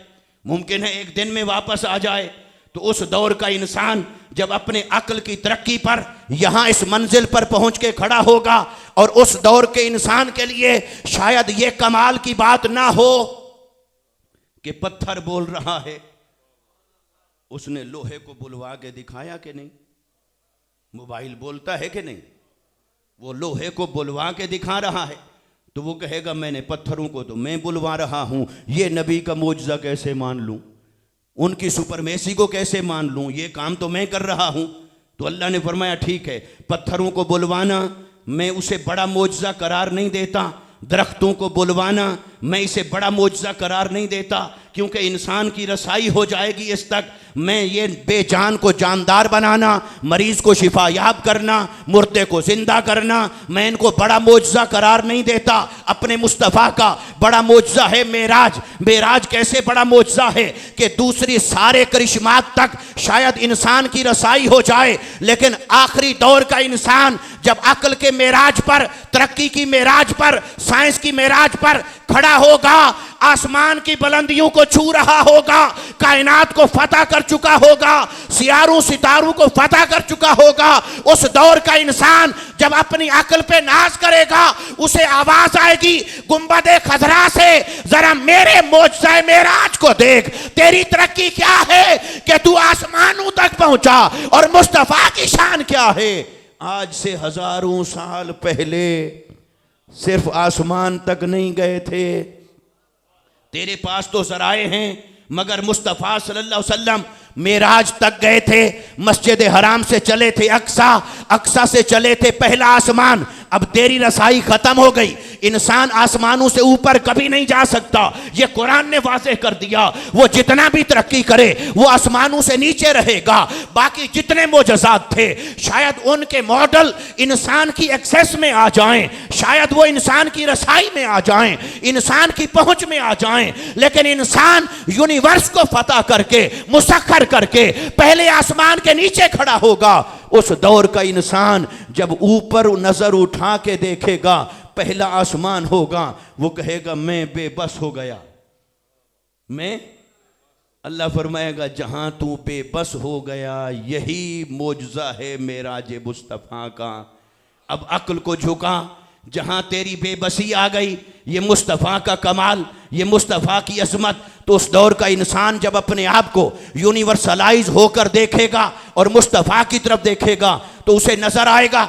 मुमकिन है एक दिन में वापस आ जाए। तो उस दौर का इंसान जब अपने अक्ल की तरक्की पर यहाँ इस मंजिल पर पहुँच के खड़ा होगा, और उस दौर के इंसान के लिए शायद ये कमाल की बात ना हो कि पत्थर बोल रहा है, उसने लोहे को बुलवा के दिखाया कि नहीं? मोबाइल बोलता है कि नहीं? वो लोहे को बुलवा के दिखा रहा है, तो वो कहेगा मैंने पत्थरों को तो मैं बुलवा रहा हूं, ये नबी का मोजज़ा कैसे मान लूं, उनकी सुपरमेसी को कैसे मान लूं, ये काम तो मैं कर रहा हूं। तो अल्लाह ने फरमाया ठीक है, पत्थरों को बुलवाना मैं उसे बड़ा मोजज़ा करार नहीं देता, दरख्तों को बुलवाना मैं इसे बड़ा मोजज़ा करार नहीं देता, क्योंकि इंसान की रसाई हो जाएगी इस तक। मैं ये बेजान को जानदार बनाना, मरीज को शिफायाब करना, मुर्दे को जिंदा करना, मैं इनको बड़ा मोजज़ा करार नहीं देता। अपने मुस्तफ़ा का बड़ा मोजज़ा है मेराज। मेराज कैसे बड़ा मोजज़ा है कि दूसरी सारे करिश्मात तक शायद इंसान की रसाई हो जाए, लेकिन आखिरी दौर का इंसान जब अक्ल के मेराज पर, तरक्की की मेराज पर, साइंस की मेराज पर खड़ा होगा, आसमान की बुलंदियों को छू रहा होगा, कायनात को फतह कर चुका होगा, सियारों सितारों को फतह कर चुका होगा, उस दौर का इंसान जब अपनी अक्ल पे नाज करेगा, उसे आवाज आएगी गुंबदे खजरा से, जरा मेरे मोजज़े मेराज को देख, तेरी तरक्की क्या है कि तू आसमानों तक पहुंचा, और मुस्तफा की शान क्या है। आज से हजारों साल पहले सिर्फ आसमान तक नहीं गए थे, तेरे पास तो ज़राए हैं, मगर मुस्तफ़ा सल्लल्लाहु अलैहि वसल्लम मेराज तक गए थे, मस्जिद हराम से चले थे अक्सा, अक्सा से चले थे पहला आसमान। अब तेरी रसाई खत्म हो गई, इंसान आसमानों से ऊपर कभी नहीं जा सकता, ये कुरान ने वाज़ेह कर दिया। वो जितना भी तरक्की करे वो आसमानों से नीचे रहेगा। बाकी जितने मोजज़ात थे शायद उनके मॉडल इंसान की एक्सेस में आ जाएं, शायद वो इंसान की रसाई में आ जाएं, इंसान की पहुंच में आ जाएं, लेकिन इंसान यूनिवर्स को फतह करके, मुसख्खर करके पहले आसमान के नीचे खड़ा होगा। उस दौर का इंसान जब ऊपर नजर उठा के देखेगा, पहला आसमान होगा, वो कहेगा मैं बेबस हो गया। मैं, अल्लाह फरमाएगा जहां तू बेबस हो गया यही मोजज़ा है मेराज मुस्तफ़ा का। अब अक्ल को झुका, जहां तेरी बेबसी आ गई, ये मुस्तफ़ा का कमाल, ये मुस्तफ़ा की अज़मत। तो उस दौर का इंसान जब अपने आप को यूनिवर्सलाइज होकर देखेगा और मुस्तफ़ा की तरफ देखेगा, तो उसे नजर आएगा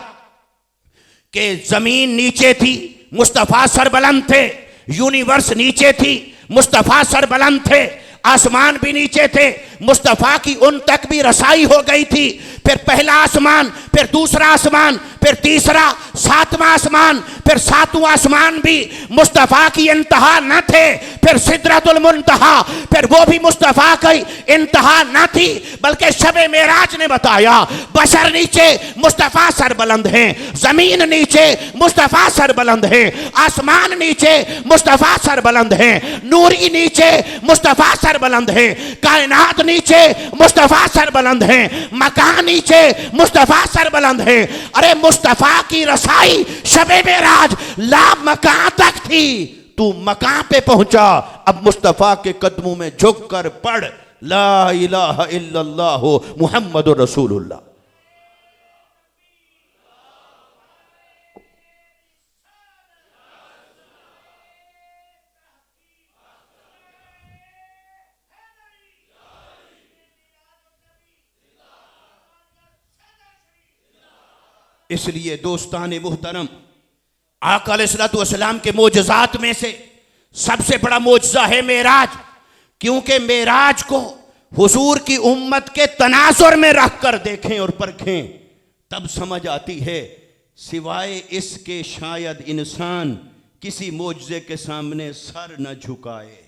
कि जमीन नीचे थी, मुस्तफ़ा सरबलंद थे, यूनिवर्स नीचे थी, मुस्तफ़ा सरबलंद थे, आसमान भी नीचे थे, मुस्तफ़ा की उन तक भी रसाई हो गई थी। फिर पहला आसमान, फिर दूसरा आसमान, फिर तीसरा, सातवां आसमान, फिर सातवां आसमान भी मुस्तफ़ा की इंतहा न थे, फिर सिदरतुल मुंतहा, फिर वो भी मुस्तफ़ा की इंतहा न थी, बल्कि शबे मेराज ने बताया बशर नीचे, मुस्तफ़ा सरबलंद हैं, जमीन नीचे, मुस्तफ़ा सरबलंद हैं, आसमान नीचे, मुस्तफ़ा सरबलंद हैं, नूरी नीचे, मुस्तफ़ा सरबलंद हैं, कायनात नीचे, मुस्तफ़ा सरबलंद हैं, मकान नीचे, मुस्तफ़ा सरबलंद हैं। अरे मुस्तफ़ा की रसाई शबे मेराज ला मकान तक थी, तू मकान पे पहुंचा। अब मुस्तफ़ा के कदमों में झुक कर पढ़ ला इलाहा इल्लल्लाह मुहम्मदुर रसूलुल्लाह। इसलिए दोस्तान मुहतरम, आका अलैहिस्सलातु वस्सलाम के मोजज़ात में से सबसे बड़ा मोजज़ा है मेराज, क्योंकि मेराज को हुजूर की उम्मत के तनाजुर में रख कर देखें और परखें, तब समझ आती है सिवाय इसके शायद इंसान किसी मोजज़े के सामने सर न झुकाए,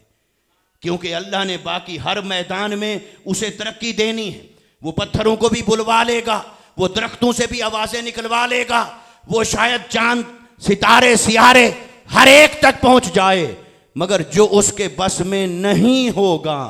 क्योंकि अल्लाह ने बाकी हर मैदान में उसे तरक्की देनी है। वो पत्थरों को भी बुलवा लेगा, वो दरख्तों से भी आवाज़ें निकलवा लेगा, वो शायद चांद सितारे सियारे हर एक तक पहुंच जाए, मगर जो उसके बस में नहीं होगा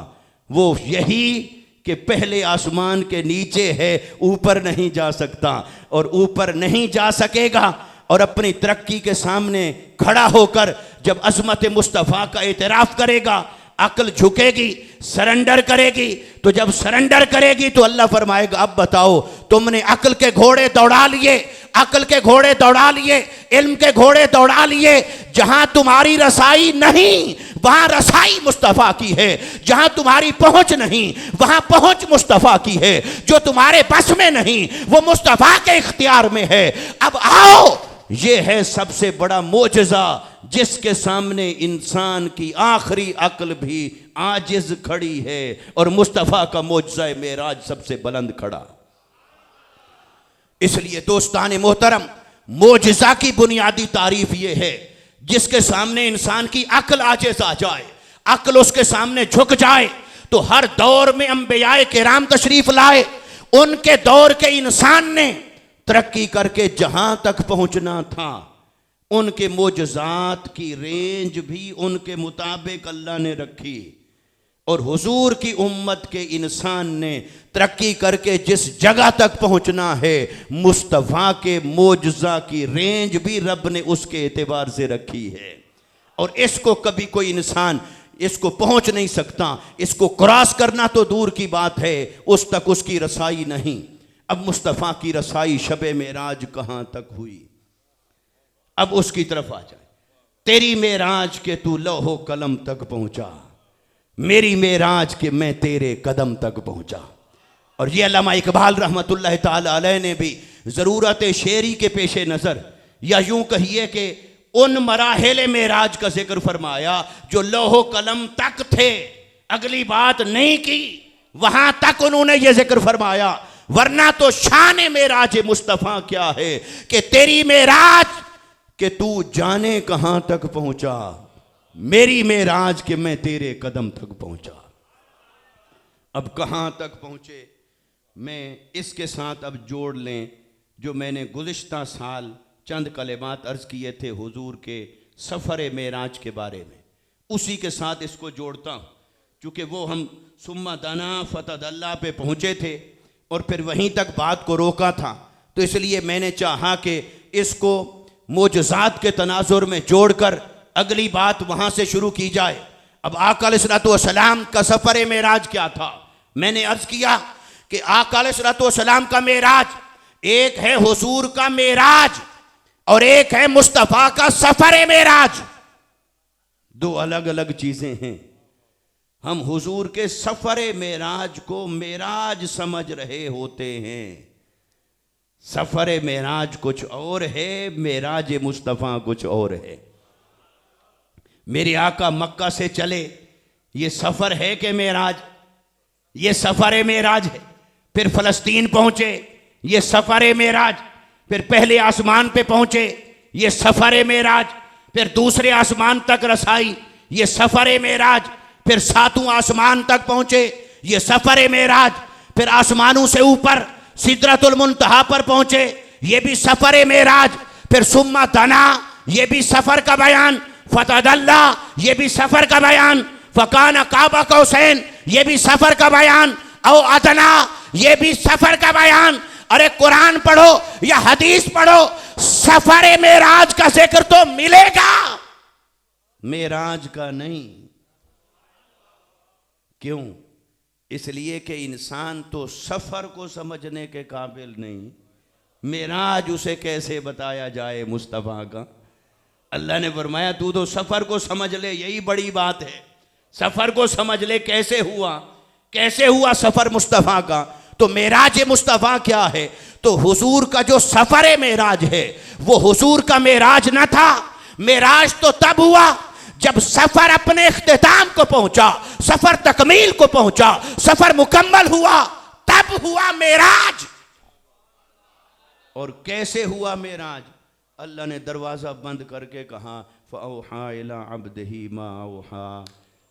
वो यही कि पहले आसमान के नीचे है, ऊपर नहीं जा सकता, और ऊपर नहीं जा सकेगा और अपनी तरक्की के सामने खड़ा होकर जब अज़मत मुस्तफ़ा का एतराफ़ करेगा, अक्ल झुकेगी, सरेंडर करेगी। तो जब सरेंडर करेगी तो अल्लाह फरमाएगा, अब बताओ तुमने अक्ल के घोड़े दौड़ा लिए, अक्ल के घोड़े दौड़ा लिए, इल्म के घोड़े दौड़ा लिए, जहां तुम्हारी रसाई नहीं वहां रसाई मुस्तफ़ा की है, जहां तुम्हारी पहुंच नहीं वहां पहुंच मुस्तफ़ा की है, जो तुम्हारे बस में नहीं वो मुस्तफ़ा के इख्तियार में है। अब आओ, ये है सबसे बड़ा मोजज़ा जिसके सामने इंसान की आखिरी अक्ल भी आजिज खड़ी है, और मुस्तफ़ा का मोजज़ा मेराज सबसे बुलंद खड़ा। इसलिए दोस्तान मोहतरम, मोजज़ा की बुनियादी तारीफ यह है जिसके सामने इंसान की अक्ल आजिज आ जाए, अक्ल उसके सामने झुक जाए। तो हर दौर में अंबियाए किराम तशरीफ लाए, उनके दौर के इंसान ने तरक्की करके जहां तक पहुंचना था, उनके मोजज़ात की रेंज भी उनके मुताबिक अल्लाह ने रखी, और हुजूर की उम्मत के इंसान ने तरक्की करके जिस जगह तक पहुंचना है, मुस्तफ़ा के मोजज़ा की रेंज भी रब ने उसके एतबार से रखी है। और इसको कभी कोई इंसान इसको पहुंच नहीं सकता, इसको क्रॉस करना तो दूर की बात है, उस तक उसकी रसाई नहीं। अब मुस्तफ़ा की रसाई शबे मेराज कहाँ तक हुई, अब उसकी तरफ आ जाए। तेरी मेराज के तू लौहो कलम तक पहुंचा, मेरी मेराज के मैं तेरे कदम तक पहुंचा। और ये अल्लामा इकबाल रहमतुल्लाह ताला अलैह ने भी ज़रूरत शेरी के पेश नज़र, या यूं कहिए कि उन मराहिल मेराज का जिक्र फरमाया जो लौहो कलम तक थे, अगली बात नहीं की, वहां तक उन्होंने ये जिक्र फरमाया। वरना तो शान मेराज मुस्तफ़ा क्या है कि तेरी मेराज कि तू जाने कहां तक पहुंचा, मेरी मेराज के मैं तेरे कदम तक पहुंचा। अब कहां तक पहुंचे, मैं इसके साथ अब जोड़ लें जो मैंने गुज़िश्ता साल चंद कलिमात अर्ज़ किए थे हुजूर के सफ़र मेराज के बारे में, उसी के साथ इसको जोड़ता हूँ, चूँकि वो हम सुम्मा दना फ़तदल्ला पे पहुँचे थे और फिर वहीं तक बात को रोका था, तो इसलिए मैंने चाहा कि इसको मोजज़ात के तनाजुर में जोड़कर अगली बात वहाँ से शुरू की जाए। अब आका अलैहिस्सलाम का सफ़र मेराज क्या था, मैंने अर्ज़ किया कि आका अलैहिस्सलाम का मेराज एक है हुजूर का मेराज और एक है मुस्तफ़ा का सफ़र मेराज, दो अलग अलग चीज़ें हैं। हम हुजूर के सफ़र मेराज को मेराज समझ रहे होते हैं, सफ़र मेराज कुछ और है, मेराज मुस्तफ़ा कुछ और है। मेरे आका मक्का से चले, ये सफ़र है कि मेराज, ये सफ़र मेराज है। फिर फ़लस्तीन पहुँचे, ये सफ़र मेराज। फिर पहले आसमान पे पहुँचे, ये सफ़र मेराज। फिर दूसरे आसमान तक रसाई, ये सफ़र मेराज। फिर सातों आसमान तक पहुँचे, ये सफ़र मेराज। फिर आसमानों से ऊपर सिदरतुल मुंतहा पर पहुँचे, ये भी सफ़र मेराज। फिर सुम्मा दना, ये भी सफ़र का बयान। फ़तदल्ला, ये भी सफ़र का बयान। फ़काना काबा कौसैन, ये भी सफ़र का बयान। औ अदना, ये भी सफ़र का बयान। अरे कुरान पढ़ो या हदीस पढ़ो, सफ़र मेराज का जिक्र तो मिलेगा, मेराज का नहीं। क्यों? इसलिए कि इंसान तो सफ़र को समझने के काबिल नहीं, मेराज उसे कैसे बताया जाए मुस्तफ़ा का। अल्लाह ने फरमाया तू तो सफ़र को समझ ले, यही बड़ी बात है। सफ़र को समझ ले, कैसे हुआ सफ़र मुस्तफ़ा का। तो मेराज मुस्तफ़ा क्या है, तो हुजूर का जो सफ़र मेराज है वो हुजूर का मेराज न था। मेराज तो तब हुआ जब सफ़र अपने इख्तिताम को पहुंचा, सफ़र तकमील को पहुंचा, सफ़र मुकम्मल हुआ, तब हुआ मेराज। और कैसे हुआ मेराज? अल्लाह ने दरवाज़ा बंद करके कहा फ़अौहा इला अब्दिही मा औहा,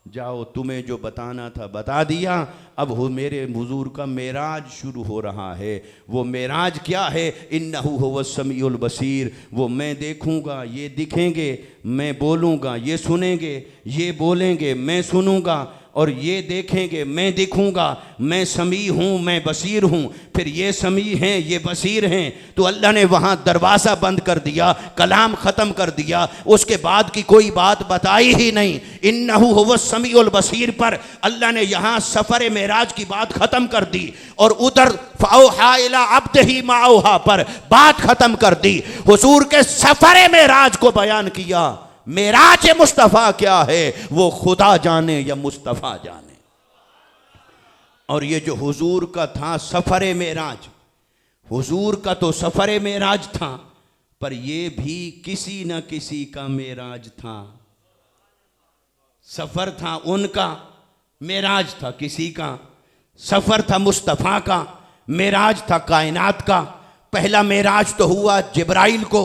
जाओ तुम्हें जो बताना था बता दिया। अब मेरे हुजूर का मेराज शुरू हो रहा है। वो मेराज क्या है? इन्नहु हुवस समीउल बसीर, वो मैं देखूंगा ये दिखेंगे, मैं बोलूँगा ये सुनेंगे, ये बोलेंगे मैं सुनूंगा, और ये देखेंगे मैं दिखूंगा। मैं समी हूँ, मैं बसीर हूँ। फिर ये समी हैं, ये बसीर हैं। तो अल्लाह ने वहाँ दरवाज़ा बंद कर दिया, कलाम ख़त्म कर दिया, उसके बाद की कोई बात बताई ही नहीं। इन्नहु हुवस समीउल बसीर पर अल्लाह ने यहाँ सफ़र मेराज की बात ख़त्म कर दी, और उधर फ़अौहा इला अब्दिही मा औहा पर बात ख़त्म कर दी। हुजूर के सफ़र मेराज को बयान किया। मेराज मुस्तफ़ा क्या है वो खुदा जाने या मुस्तफ़ा जाने। और ये जो हुजूर का था सफ़र मेराज, हुजूर का तो सफ़र मेराज था, पर ये भी किसी न किसी का मेराज था। सफ़र था उनका, मेराज था किसी का। सफ़र था मुस्तफ़ा का, मेराज था कायनात का। पहला मेराज तो हुआ जिब्राइल को,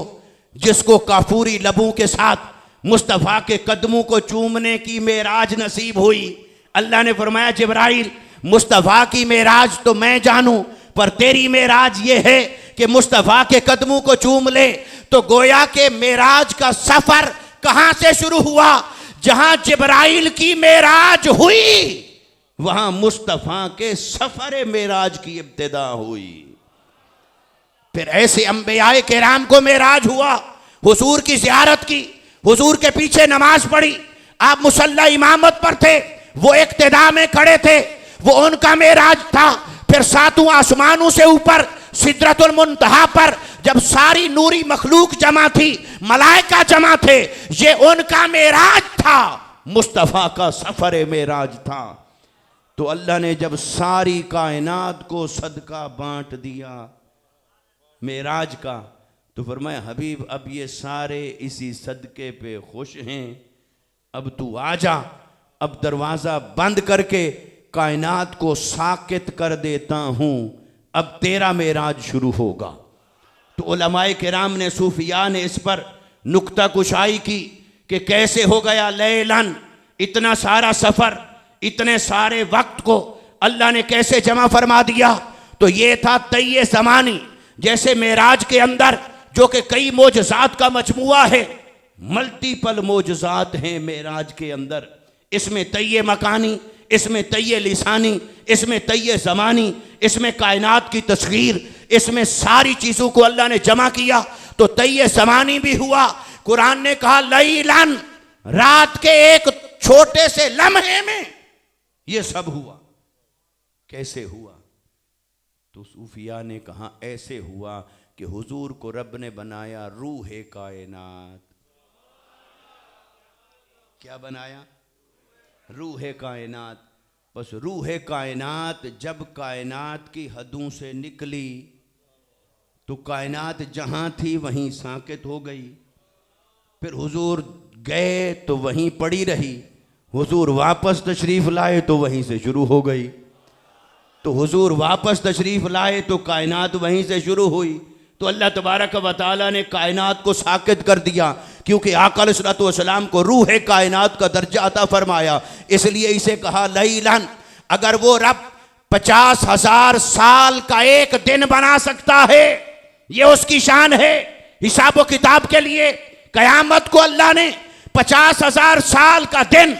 जिसको काफूरी लबों के साथ मुस्तफ़ा के कदमों को चूमने की मेराज नसीब हुई। अल्लाह ने फरमाया जिब्राइल, मुस्तफ़ा की मेराज तो मैं जानूं, पर तेरी मेराज ये है कि मुस्तफ़ा के कदमों को चूम ले। तो गोया के मेराज का सफ़र कहाँ से शुरू हुआ? जहां जिब्राइल की मेराज हुई, वहां मुस्तफ़ा के सफ़र मेराज की इब्तिदा हुई। फिर ऐसे अंबियाए किराम को मेराज हुआ, हुजूर की ज़ियारत की, हुजूर के पीछे नमाज पढ़ी। आप मुसल्ला इमामत पर थे, वो इक्तिदा में खड़े थे, वो उनका मेराज था। फिर सातों आसमानों से ऊपर सिदरतुल मुंतहा पर जब सारी नूरी मखलूक जमा थी, मलाइका जमा थे, ये उनका मेराज था, मुस्तफ़ा का सफ़र मेराज था। तो अल्लाह ने जब सारी कायनात को सदका बांट दिया मेराज का, तो फरमाया हबीब अब ये सारे इसी सदके पे खुश हैं, अब तू आ जा, अब दरवाज़ा बंद करके कायनात को साकित कर देता हूँ, अब तेरा मेराज शुरू होगा। तो उलमाए किराम ने, सूफिया ने इस पर नुक्ता कुशाई की कि कैसे हो गया लैलन, इतना सारा सफ़र, इतने सारे वक्त को अल्लाह ने कैसे जमा फरमा दिया। तो ये था तय ज़मानी, जैसे मेराज के अंदर जो कि कई मोजज़ात का मजमुआ है, मल्टीपल मोजज़ात हैं मेराज के अंदर। इसमें तय मकानी, इसमें तय लिसानी, इसमें तय ज़मानी, इसमें कायनात की तस्वीर, इसमें सारी चीज़ों को अल्लाह ने जमा किया। तो तय ज़मानी भी हुआ। कुरान ने कहा लैलन, रात के एक छोटे से लम्हे में ये सब हुआ। कैसे हुआ? तो सूफिया ने कहा ऐसे हुआ कि हुजूर को रब ने बनाया रूहे कायनात। क्या बनाया? रूहे कायनात। बस रूहे कायनात जब कायनात की हदों से निकली तो कायनात जहाँ थी वहीं साकित हो गई। फिर हुजूर गए तो वहीं पड़ी रही, हुजूर वापस तशरीफ़ लाए तो वहीं से शुरू हो गई। तो हुजूर वापस तशरीफ़ लाए तो कायनात वहीं से शुरू हुई। तो अल्लाह तबारक व तआला ने कायनात को साकित कर दिया, क्योंकि आका अलैहिस्सलातु वस्सलाम को रूह कायनात का दर्जा अता फरमाया, इसलिए इसे कहा लैलन। अगर वो रब 50,000 साल का एक दिन बना सकता है, ये उसकी शान है। हिसाब व किताब के लिए कयामत को अल्लाह ने 50,000 साल का दिन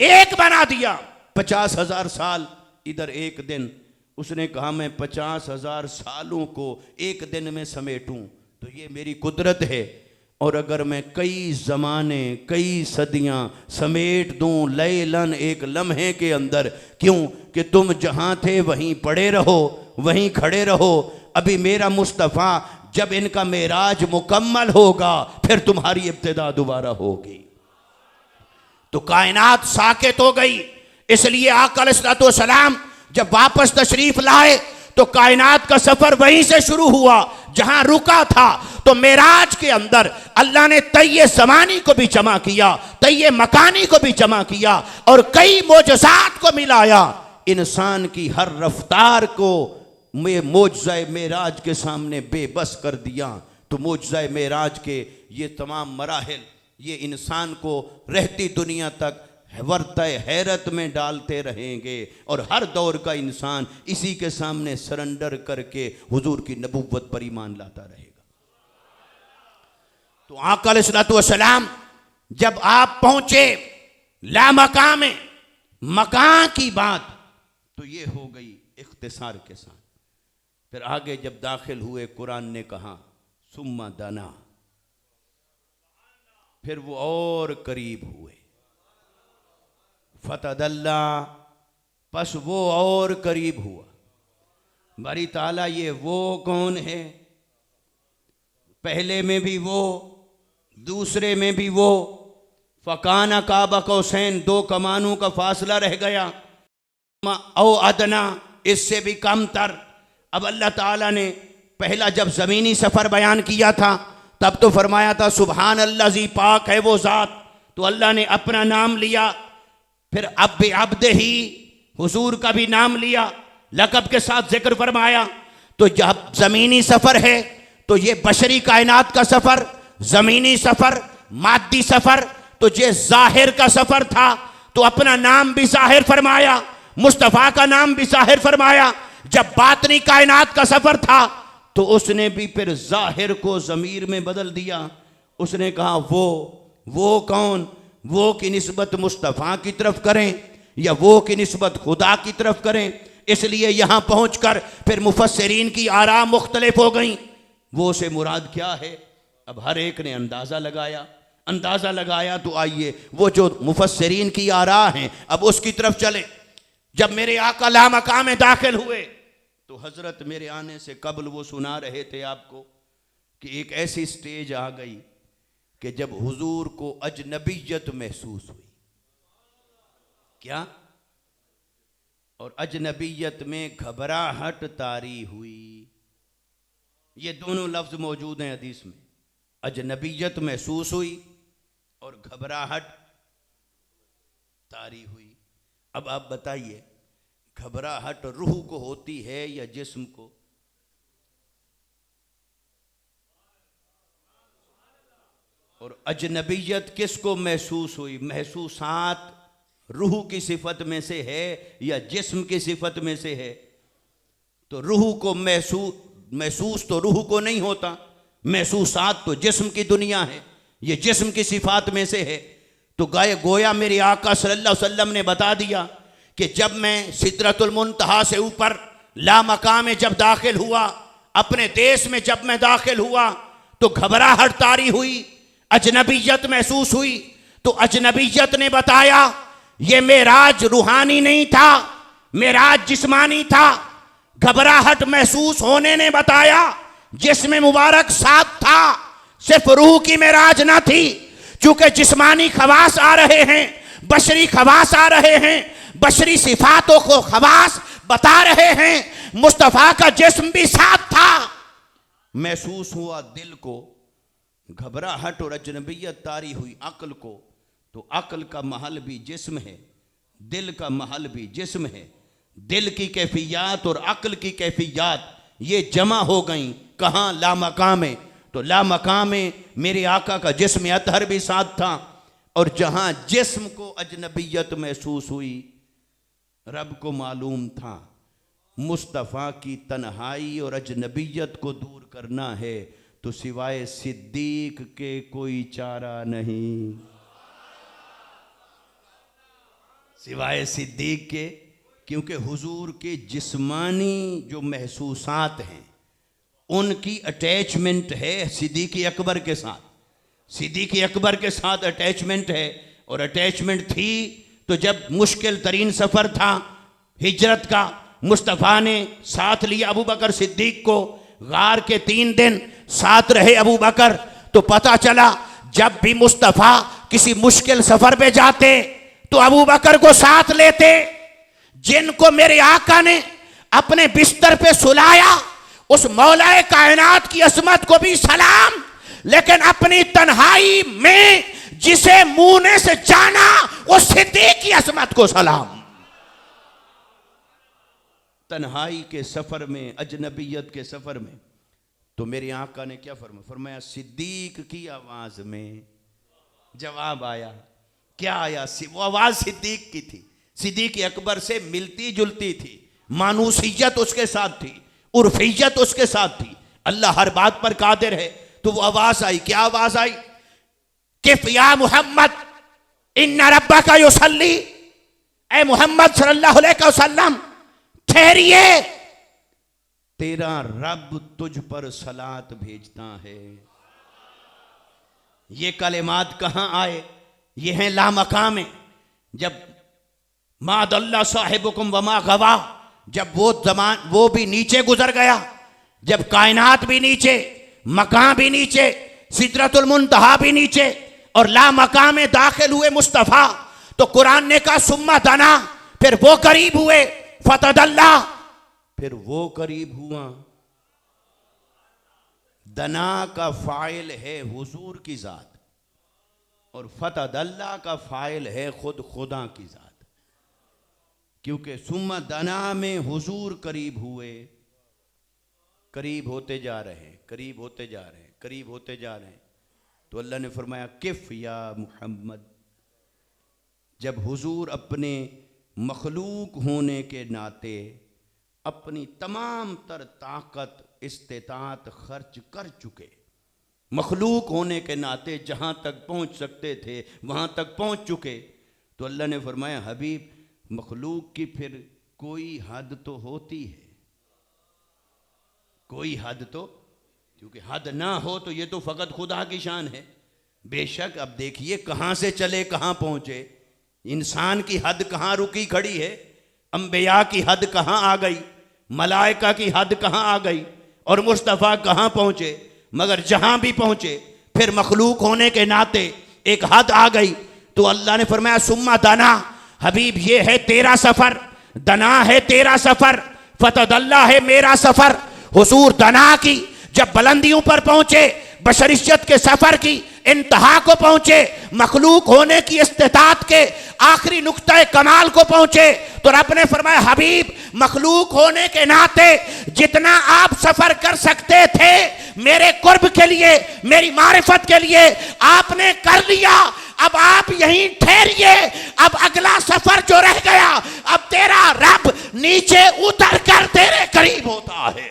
एक बना दिया। 50,000 साल इधर एक दिन। उसने कहा मैं 50,000 सालों को एक दिन में समेटूं, तो ये मेरी कुदरत है। और अगर मैं कई ज़माने, कई सदियां समेट दूं लैलन एक लम्हे के अंदर, क्यों कि तुम जहां थे वहीं पड़े रहो, वहीं खड़े रहो। अभी मेरा मुस्तफ़ा जब इनका मेराज मुकम्मल होगा फिर तुम्हारी इब्तिदा दोबारा होगी। तो कायनात साकित हो गई। इसलिए आका अलैहिस्सलातु वस्सलाम जब वापस तशरीफ लाए तो कायनात का सफर वहीं से शुरू हुआ जहां रुका था। तो मेराज के अंदर अल्लाह ने तय ज़मानी को भी जमा किया, तय मकानी को भी जमा किया, और कई मोजज़ात को मिलाया। इंसान की हर रफ्तार को मोजज़ाए मेराज के सामने बेबस कर दिया। तो मुजज़ा मेराज के ये तमाम मराहिल ये इंसान को रहती दुनिया तक वर्तय हैरत में डालते रहेंगे और हर दौर का इंसान इसी के सामने सरेंडर करके हुजूर की नबुव्वत पर ईमान लाता रहेगा। तो आका अलैहिस्सलातु वस्सलाम जब आप पहुंचे लामका में, मकां की बात तो ये हो गई इख्तिसार के साथ। फिर आगे जब दाखिल हुए कुरान ने कहा सुम्मा दना, फिर वो और करीब हुए, फतदल्ला, पस वो और करीब हुआ। बारी ताला ये वो कौन है? पहले में भी वो, दूसरे में भी वो। फ़काना काबा कौसैन, 2 कमानों का फासला रह गया। औ अदना, इससे भी कम तर। अब अल्लाह ताला ने पहला जब ज़मीनी सफ़र बयान किया था तब तो फरमाया था सुबहान अल्लाह जी, पाक है वो ज़ात। तो अल्लाह ने अपना नाम लिया, फिर अब भी अब्द ही हुजूर का भी नाम लिया, लक़ब के साथ जिक्र फरमाया। तो जब ज़मीनी सफ़र है तो ये बशरी कायनात का सफ़र, ज़मीनी सफ़र, मादी सफ़र, तो ये ज़ाहिर का सफ़र था तो अपना नाम भी ज़ाहिर फरमाया, मुस्तफ़ा का नाम भी ज़ाहिर फरमाया। जब बातनी कायनात का सफ़र था तो उसने भी फिर ज़ाहिर को ज़मीर में बदल दिया। उसने कहा वो कौन? वो की निस्बत मुस्तफ़ा की तरफ करें या वो की निस्बत खुदा की तरफ करें। इसलिए यहाँ पहुँचकर फिर मुफस्सिरीन की आरा मुख्तलिफ हो गई। वो से मुराद क्या है? अब हर एक ने अंदाज़ा लगाया। तो आइए वो जो मुफस्सिरीन की आरा हैं अब उसकी तरफ चले। जब मेरे आका लामका में दाखिल हुए तो हज़रत मेरे आने से कबल वो सुना रहे थे आपको कि एक ऐसी स्टेज आ गई कि जब हुजूर को अजनबीयत महसूस हुई। क्या? और अजनबीयत में घबराहट तारी हुई। ये दोनों लफ्ज़ मौजूद हैं हदीस में। अजनबीयत महसूस हुई और घबराहट तारी हुई। अब आप बताइए, घबराहट रूह को होती है या जिस्म को? और अजनबीयत किसको महसूस हुई? महसूसात रूह की सिफत में से है या जिस्म की सिफत में से है? तो रूह को महसूस तो रूह को नहीं होता, महसूसात तो जिस्म की दुनिया है, ये जिस्म की सिफात में से है। तो गोया मेरे आका सल्लल्लाहु अलैहि वसल्लम ने बता दिया कि जब मैं सिदरतुल मुंतहा से ऊपर लामका में जब दाखिल हुआ, अपने देश में जब मैं दाखिल हुआ तो घबराहट तारी हुई, अजनबीयत महसूस हुई। तो अजनबीयत ने बताया ये मेराज रूहानी नहीं था, मेराज जिस्मानी था। घबराहट महसूस होने ने बताया जिस्म मुबारक साथ था, सिर्फ रूह की मेराज ना थी। चूंकि जिस्मानी खवास आ रहे हैं, बशरी खवास आ रहे हैं, बशरी सिफातों को खवास बता रहे हैं, मुस्तफ़ा का जिस्म भी साथ था। महसूस हुआ दिल को घबराहट और अजनबियत तारी हुई अक्ल को। तो अक्ल का महल भी जिस्म है, दिल का महल भी जिस्म है। दिल की कैफियत और अक्ल की कैफियत ये जमा हो गई। कहाँ? लामका में। तो लामका में मेरे आका का जिस्म अतहर भी साथ था। और जहाँ जिस्म को अजनबियत महसूस हुई, रब को मालूम था मुस्तफ़ा की तन्हाई और अजनबियत को दूर करना है तो सिवाय सिद्दीक के कोई चारा नहीं, सिवाय सिद्दीक के। क्योंकि हुजूर के जिस्मानी जो महसूसात हैं उनकी अटैचमेंट है सिद्दीक अकबर के साथ, सिद्दीक अकबर के साथ अटैचमेंट है। और अटैचमेंट थी तो जब मुश्किल तरीन सफ़र था हिजरत का, मुस्तफ़ा ने साथ लिया अबू बकर सिद्दीक को। गार के 3 दिन साथ रहे अबू बकर। तो पता चला जब भी मुस्तफ़ा किसी मुश्किल सफ़र पे जाते तो अबू बकर को साथ लेते। जिनको मेरे आका ने अपने बिस्तर पे सुलाया उस मौलाए कायनात की असमत को भी सलाम, लेकिन अपनी तन्हाई में जिसे मुंह से जाना उस सिद्दीक की असमत को सलाम। तन्हाई के सफर में, अजनबियत के सफर में। तो तो मेरे आका ने क्या फरमाया, सिद्दीक की आवाज में जवाब आया। क्या आया? वो आवाज सिद्दीक की थी, सिद्दीक अकबर से मिलती जुलती थी, मानूसियत उसके साथ थी, उर्फियत उसके साथ थी। अल्लाह हर बात पर कादिर है। तो वो आवाज आई। क्या आवाज आई? किफ या मोहम्मद इन्ना रब्बका युसल्ली, ए मोहम्मद सल्लल्लाहु अलैहि वसल्लम ठहरिए, तेरा रब तुझ पर सलात भेजता है। ये कलिमात कहां आए? ये हैं लामकाम में। जब मादल्ला साहिबुकुम वमा गवा, जब वो भी नीचे गुजर गया, जब कायनात भी नीचे, मकाम भी नीचे, सिदरतुल मुंतहा भी नीचे, और ला मकाम में दाखिल हुए मुस्तफा, तो कुरान ने कहा सुम्मा दना, फिर वो करीब हुए, फतदल्ला, फिर वो करीब हुआ। दना का फाइल है हुजूर की जात, और फतदल्ला का फाइल है खुद खुदा की जात। क्योंकि सुम्मा दना में हुजूर करीब हुए, करीब होते जा रहे हैं, करीब होते जा रहे हैं, करीब होते जा रहे हैं। तो अल्लाह ने फरमाया किफ या मुहम्मद, जब हुजूर अपने मखलूक होने के नाते अपनी तमाम तर ताकत इस्तेताअत खर्च कर चुके, मखलूक होने के नाते जहाँ तक पहुँच सकते थे वहाँ तक पहुँच चुके, तो अल्लाह ने फरमाया हबीब, मखलूक की फिर कोई हद तो होती है, कोई हद तो, क्योंकि हद ना हो तो ये तो फ़कत खुदा की शान है। बेशक अब देखिए कहाँ से चले कहाँ पहुँचे। इंसान की हद कहाँ रुकी खड़ी है, अंबिया की हद कहाँ आ गई, मलाइका की हद कहाँ आ गई, और मुस्तफ़ा कहाँ पहुँचे। मगर जहाँ भी पहुँचे फिर मखलूक होने के नाते एक हद आ गई। तो अल्लाह ने फरमाया सुम्मा दना, हबीब ये है तेरा सफ़र, दना है तेरा सफ़र, फतदल्ला है मेरा सफ़र। हुजूर दना की जब बुलंदियों पर पहुंचे, बशरियत के सफर की इंतहा को पहुंचे, मखलूक होने की इस्तिताअत के आखिरी नुक्ता कमाल को पहुंचे, तो रब ने फरमाया हबीब, मखलूक होने के नाते जितना आप सफर कर सकते थे मेरे कुर्ब के लिए, मेरी मारिफत के लिए, आपने कर लिया। अब आप यहीं ठहरिए, अब अगला सफर जो रह गया, अब तेरा रब नीचे उतर कर तेरे करीब होता है।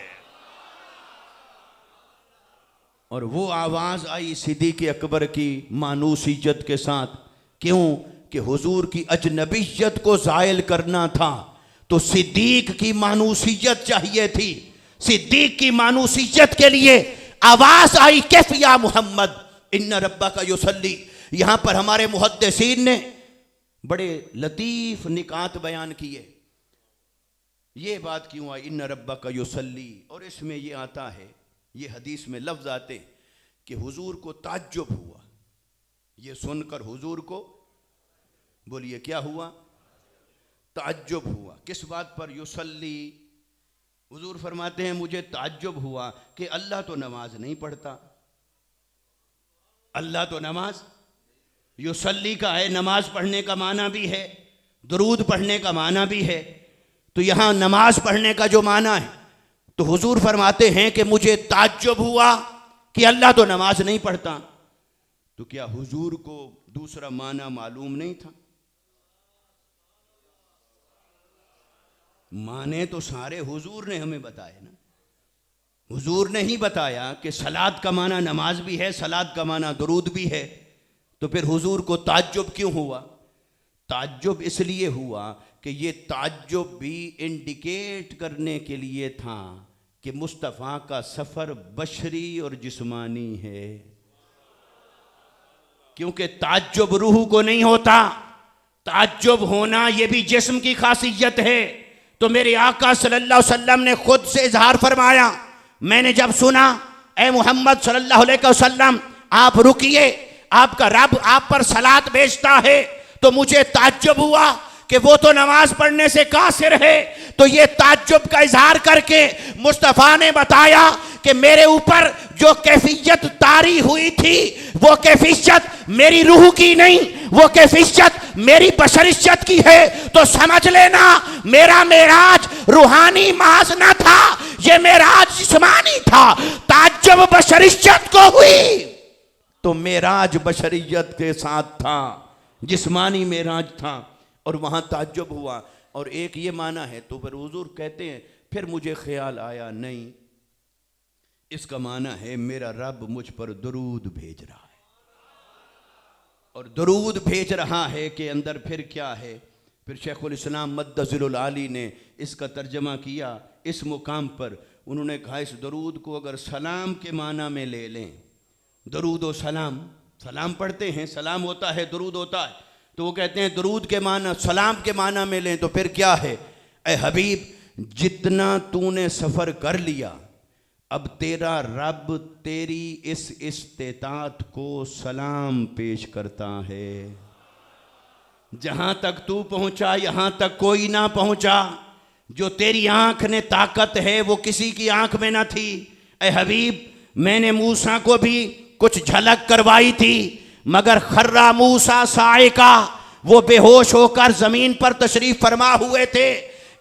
और वो आवाज़ आई सिद्दीक़ अकबर की मानूसियत के साथ। क्यों? कि हुजूर की अजनबियत को ज़ायल करना था, तो सिद्दीक़ की मानूसियत चाहिए थी। सिद्दीक़ की मानूसियत के लिए आवाज़ आई कैफ या मोहम्मद इन्ना रब्बका युसल्ली। यहाँ पर हमारे मुहद्दिसीन ने बड़े लतीफ़ निकात बयान किए। ये बात क्यों आई इन्ना रब्बका युसल्ली, और इसमें ये आता है, ये हदीस में लफ्ज़ आते कि हुजूर को ताज्जुब हुआ, ये सुनकर हुजूर को, बोलिए क्या हुआ? ताज्जुब हुआ। किस बात पर? युसल्ली। हुजूर फरमाते हैं मुझे ताज्जुब हुआ कि अल्लाह तो नमाज नहीं पढ़ता, अल्लाह तो नमाज, युसल्ली का है, नमाज पढ़ने का माना भी है, दुरूद पढ़ने का माना भी है, तो यहाँ नमाज पढ़ने का जो माना है, तो हुजूर फरमाते हैं कि मुझे ताज्जुब हुआ कि अल्लाह तो नमाज नहीं पढ़ता। तो क्या हुजूर को दूसरा माना मालूम नहीं था? माने तो सारे हुजूर ने हमें बताए ना। हुजूर ने ही बताया कि सलात का माना नमाज भी है, सलात का माना दुरूद भी है। तो फिर हुजूर को ताज्जुब क्यों हुआ? ताज्जुब इसलिए हुआ कि ये ताज्जुब भी इंडिकेट करने के लिए था कि मुस्तफ़ा का सफ़र बशरी और जिस्मानी है। क्योंकि ताज्जुब रूह को नहीं होता, ताज्जुब होना ये भी जिस्म की खासियत है। तो मेरे आका सल्लल्लाहु अलैहि वसल्लम ने खुद से इजहार फरमाया, मैंने जब सुना ए मोहम्मद सल्लल्लाहु अलैहि वसल्लम आप रुकिए, आपका रब आप पर सलात भेजता है, तो मुझे ताज्जुब हुआ कि वो तो नमाज पढ़ने से कासिर है। तो ये ताज्जुब का इजहार करके मुस्तफ़ा ने बताया कि मेरे ऊपर जो कैफियत तारी हुई थी वो कैफियत मेरी रूह की नहीं, वो कैफियत मेरी बशरियत की है तो समझ लेना मेरा मेराज रूहानी महज न था, ये मेराज जिस्मानी था। ताज्जुब बशरियत को हुई तो मेराज बशरियत के साथ था, जिस्मानी मेराज था और वहां ताज्जुब हुआ। और एक ये माना है तो फिर हुजूर कहते हैं फिर मुझे ख्याल आया, नहीं, इसका माना है मेरा रब मुझ पर दुरूद भेज रहा है। और दुरूद भेज रहा है के अंदर फिर क्या है? फिर शेखुल इस्लाम मद्दज़िलुल आली ने इसका तर्जमा किया इस मुकाम पर। उन्होंने कहा इस दुरूद को अगर सलाम के माना में ले लें, दुरूद और सलाम, सलाम पढ़ते हैं, सलाम होता है, दुरूद होता है, तो वो कहते हैं दुरूद के माना सलाम के माना में लें तो फिर क्या है? ए हबीब, जितना तूने सफ़र कर लिया अब तेरा रब तेरी इस इस्तेतात को सलाम पेश करता है। जहां तक तू पहुंचा यहां तक कोई ना पहुंचा। जो तेरी आंख ने ताकत है वो किसी की आंख में ना थी। ए हबीब, मैंने मूसा को भी कुछ झलक करवाई थी, मगर खर्रा मूसा साइका, वो बेहोश होकर जमीन पर तशरीफ फरमा हुए थे।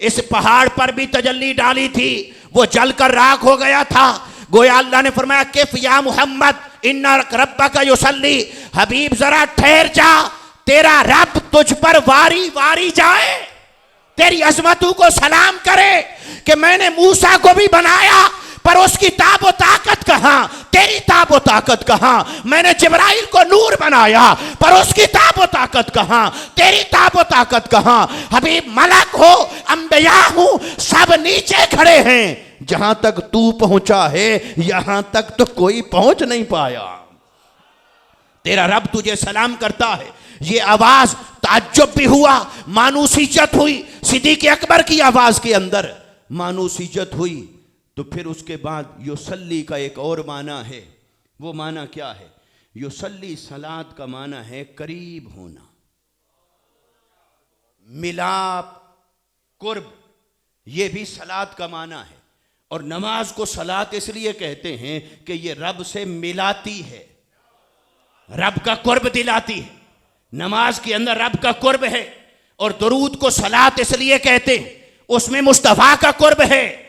इस पहाड़ पर भी तजल्ली डाली थी, वो जलकर राख हो गया था। गोया अल्लाह ने फरमाया किफ या मोहम्मद इन्ना रब्बका युसल्ली, हबीब जरा ठहर जा, तेरा रब तुझ पर वारी वारी जाए, तेरी अजमतों को सलाम करे कि मैंने मूसा को भी बनाया पर उसकी ताबो ताकत कहां, तेरी ताबो ताकत कहां। मैंने जिब्राइल को नूर बनाया पर उसकी ताबो ताकत कहां, तेरी ताबो ताकत कहां। हबीब, मलक हो, अंबिया हूं, सब नीचे खड़े हैं। जहां तक तू पहुंचा है यहां तक तो कोई पहुंच नहीं पाया। तेरा रब तुझे सलाम करता है। ये आवाज ताज्जुब भी हुआ, मानूसियत हुई। सिद्दीक़ अकबर की आवाज के अंदर मानूसियत हुई। तो फिर उसके बाद युसल्ली का एक और माना है। वो माना क्या है? युसल्ली सलात का माना है करीब होना, मिलाप, कुर्ब, ये भी सलात का माना है। और नमाज को सलात इसलिए कहते हैं कि ये रब से मिलाती है, रब का कुर्ब दिलाती है। नमाज के अंदर रब का कुर्ब है। और दुरूद को सलात इसलिए कहते हैं, उसमें मुस्तफ़ा का कुर्ब है।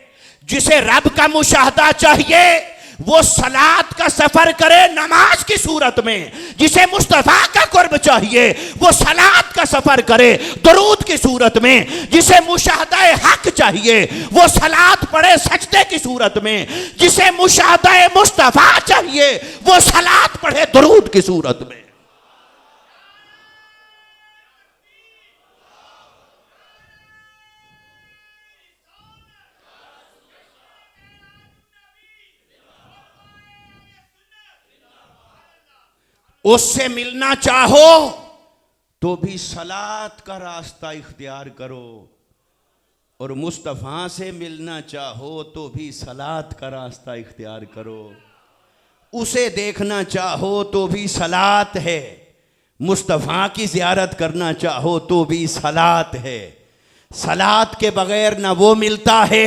जिसे रब का मुशाहदा चाहिए वो सलात का सफर करे नमाज की सूरत में। जिसे मुस्तफा का कुर्ब चाहिए वो सलात का सफर करे दुरूद की सूरत में। जिसे मुशाहदा हक चाहिए वो सलात पढ़े सजदे की सूरत में। जिसे मुशाहदा मुस्तफा चाहिए वो सलात पढ़े दुरूद की सूरत में। उससे मिलना चाहो तो भी सलात का रास्ता इख्तियार करो, और मुस्तफ़ा से मिलना चाहो तो भी सलात का रास्ता इख्तियार करो। उसे देखना चाहो तो भी सलात है, मुस्तफ़ा की ज़ियारत करना चाहो तो भी सलात है। सलात के बग़ैर ना वो मिलता है,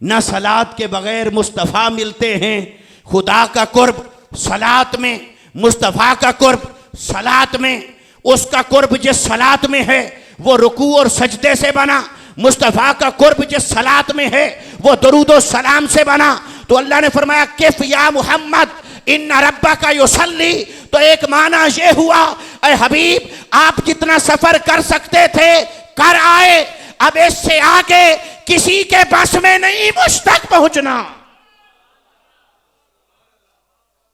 ना सलात के बग़ैर मुस्तफ़ा मिलते हैं। खुदा का कुर्ब सलात में, मुस्तफ़ा का कुर्ब सलात में। उसका कुर्ब जिस सलात में है वो रुकू और सजदे से बना। मुस्तफ़ा का कुर्ब जिस सलात में है वो दुरूद और सलाम से बना। तो अल्लाह ने फरमाया किफ या मोहम्मद इन्ना रब्बका युसल्ली। तो एक माना ये हुआ, ऐ हबीब आप जितना सफर कर सकते थे कर आए, अब इससे आगे किसी के बस में नहीं मुझ तक पहुंचना।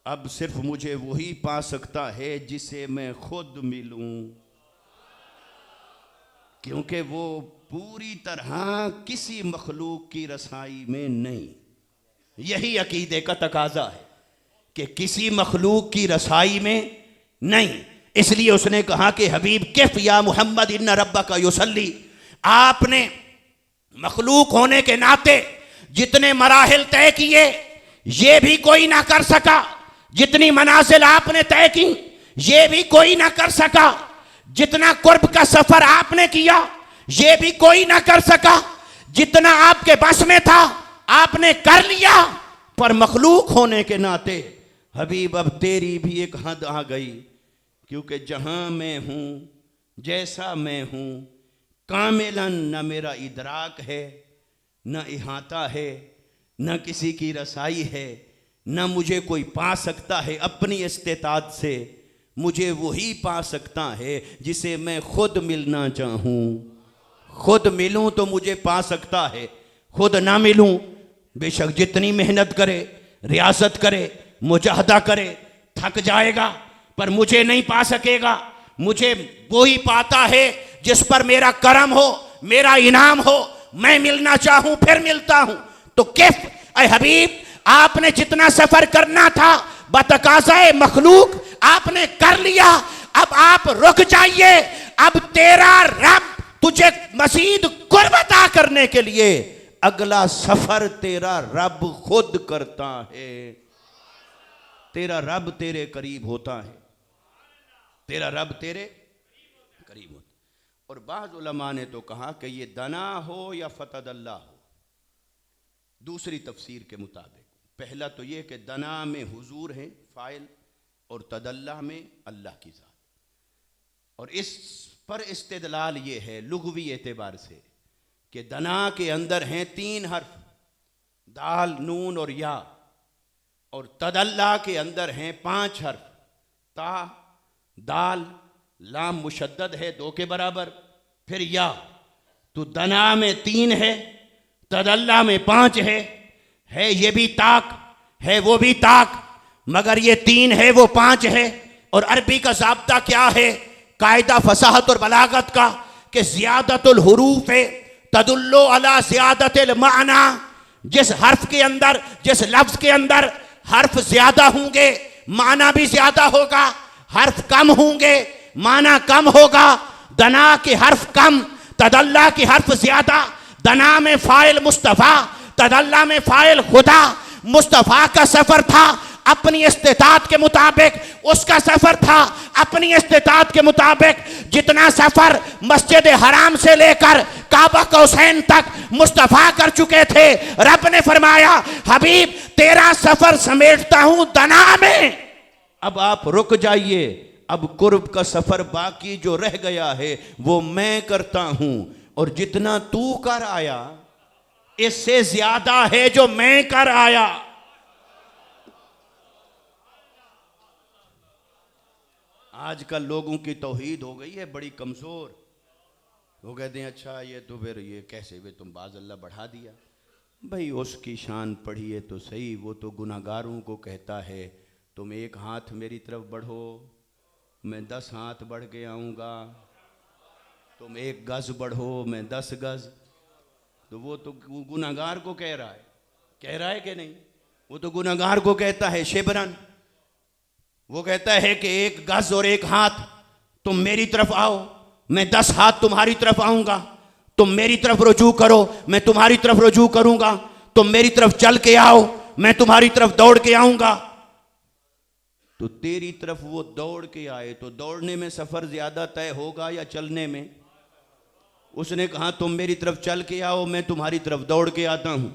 अब सिर्फ मुझे वही पा सकता है जिसे मैं खुद मिलूं, क्योंकि वो पूरी तरह किसी मखलूक की रसाई में नहीं। यही अकीदे का तकाजा है कि किसी मखलूक की रसाई में नहीं। इसलिए उसने कहा कि हबीब किफ या मोहम्मद इन्ना रब्बका युसल्ली। आपने मखलूक होने के नाते जितने मराहिल तय किए ये भी कोई ना कर सका। जितनी मनाजिल आपने तय की ये भी कोई ना कर सका। जितना कुर्ब का सफर आपने किया ये भी कोई ना कर सका। जितना आपके बस में था आपने कर लिया, पर मखलूक होने के नाते हबीब अब तेरी भी एक हद आ गई, क्योंकि जहां मैं हूं जैसा मैं हूँ कामिलन, न मेरा इदराक है, न इहाता है, न किसी की रसाई है, न मुझे कोई पा सकता है अपनी इस्तेताद से। मुझे वही पा सकता है जिसे मैं खुद मिलना चाहूँ। खुद मिलूँ तो मुझे पा सकता है, खुद ना मिलूँ बेशक जितनी मेहनत करे, रियासत करे, मुजाहदा करे, थक जाएगा पर मुझे नहीं पा सकेगा। मुझे वही पाता है जिस पर मेरा करम हो, मेरा इनाम हो। मैं मिलना चाहूं फिर मिलता हूं। तो किफ ऐ हबीब, आपने जितना सफर करना था बतकाज़ाए मखलूक आपने कर लिया। अब आप रुक जाइए। अब तेरा रब तुझे मजीद कुर्ब अता करने के लिए अगला सफर तेरा रब खुद करता है। तेरा रब तेरे करीब होता है, तेरा रब तेरे करीब होता है। और बाज़ उलमा ने तो कहा कि ये दना हो या फतदल्ला हो, दूसरी तफसीर के मुताबिक। पहला तो ये कि दना में हुजूर है फ़ाइल और तदल्ला में अल्लाह की ज़ात। और इस पर इस्तिदलाल ये है लुग़वी एतबार से कि दना के अंदर हैं 3 हर्फ, दाल, नून और या, और तदल्ला के अंदर हैं 5 हर्फ, ता, दाल, लाम मुशद्दद है 2 के बराबर, फिर या। तो दना में 3 है, तदल्ला में 5 है ये भी ताक है, वो भी ताक, मगर ये 3 है वो 5 है। और अरबी का ज़ाब्ता क्या है, कायदा फसाहत और बलागत का, कि ज़ियादतुल हुरूफ तदुल्लो अला ज़ियादतिल माना। जिस हर्फ के अंदर, जिस लफ्ज़ के अंदर हर्फ ज़्यादा होंगे माना भी ज़्यादा होगा, हर्फ कम होंगे माना कम होगा। दना के हर्फ कम, तदल्ला के हर्फ ज़्यादा। दना में फ़ाइल मुस्तफ़ा, तदल्ला में फ़ाइल खुदा। मुस्तफ़ा का सफ़र था अपनी इस्तिताअत के मुताबिक, उसका सफ़र था अपनी इस्तिताअत के मुताबिक। जितना सफ़र मस्जिद हराम से लेकर काबा कौसैन तक मुस्तफ़ा कर चुके थे, रब ने फरमाया हबीब तेरा सफ़र समेटता हूँ दना में। अब आप रुक जाइए, अब कुर्ब का सफ़र बाकी जो रह गया है वो मैं करता हूँ। और जितना तू कर आया इससे ज़्यादा है जो मैं कर आया। आजकल लोगों की तौहीद हो गई है बड़ी कमज़ोर। वो कहते हैं अच्छा ये तो फिर ये कैसे वे तुम बाज़ अल्लाह बढ़ा दिया। भाई उसकी शान पढ़िए तो सही, वो तो गुनाहगारों को कहता है तुम 1 हाथ मेरी तरफ बढ़ो मैं 10 हाथ बढ़ के आऊँगा, तुम 1 गज़ बढ़ो मैं 10 गज़। तो वो तो गुनाहगार को कह रहा है कि नहीं? वो तो गुनाहगार को कहता है शिबरन। वो कहता है कि 1 गज़ और 1 हाथ तुम मेरी तरफ आओ, मैं 10 हाथ तुम्हारी तरफ आऊँगा। तुम मेरी तरफ रुजू करो, मैं तुम्हारी तरफ रुजू करूँगा। तुम मेरी तरफ चल के आओ, मैं तुम्हारी तरफ दौड़ के आऊँगा। तो तेरी तरफ वो दौड़ के आए तो दौड़ने में सफ़र ज़्यादा तय होगा या चलने में? उसने कहा तुम मेरी तरफ चल के आओ, मैं तुम्हारी तरफ दौड़ के आता हूँ।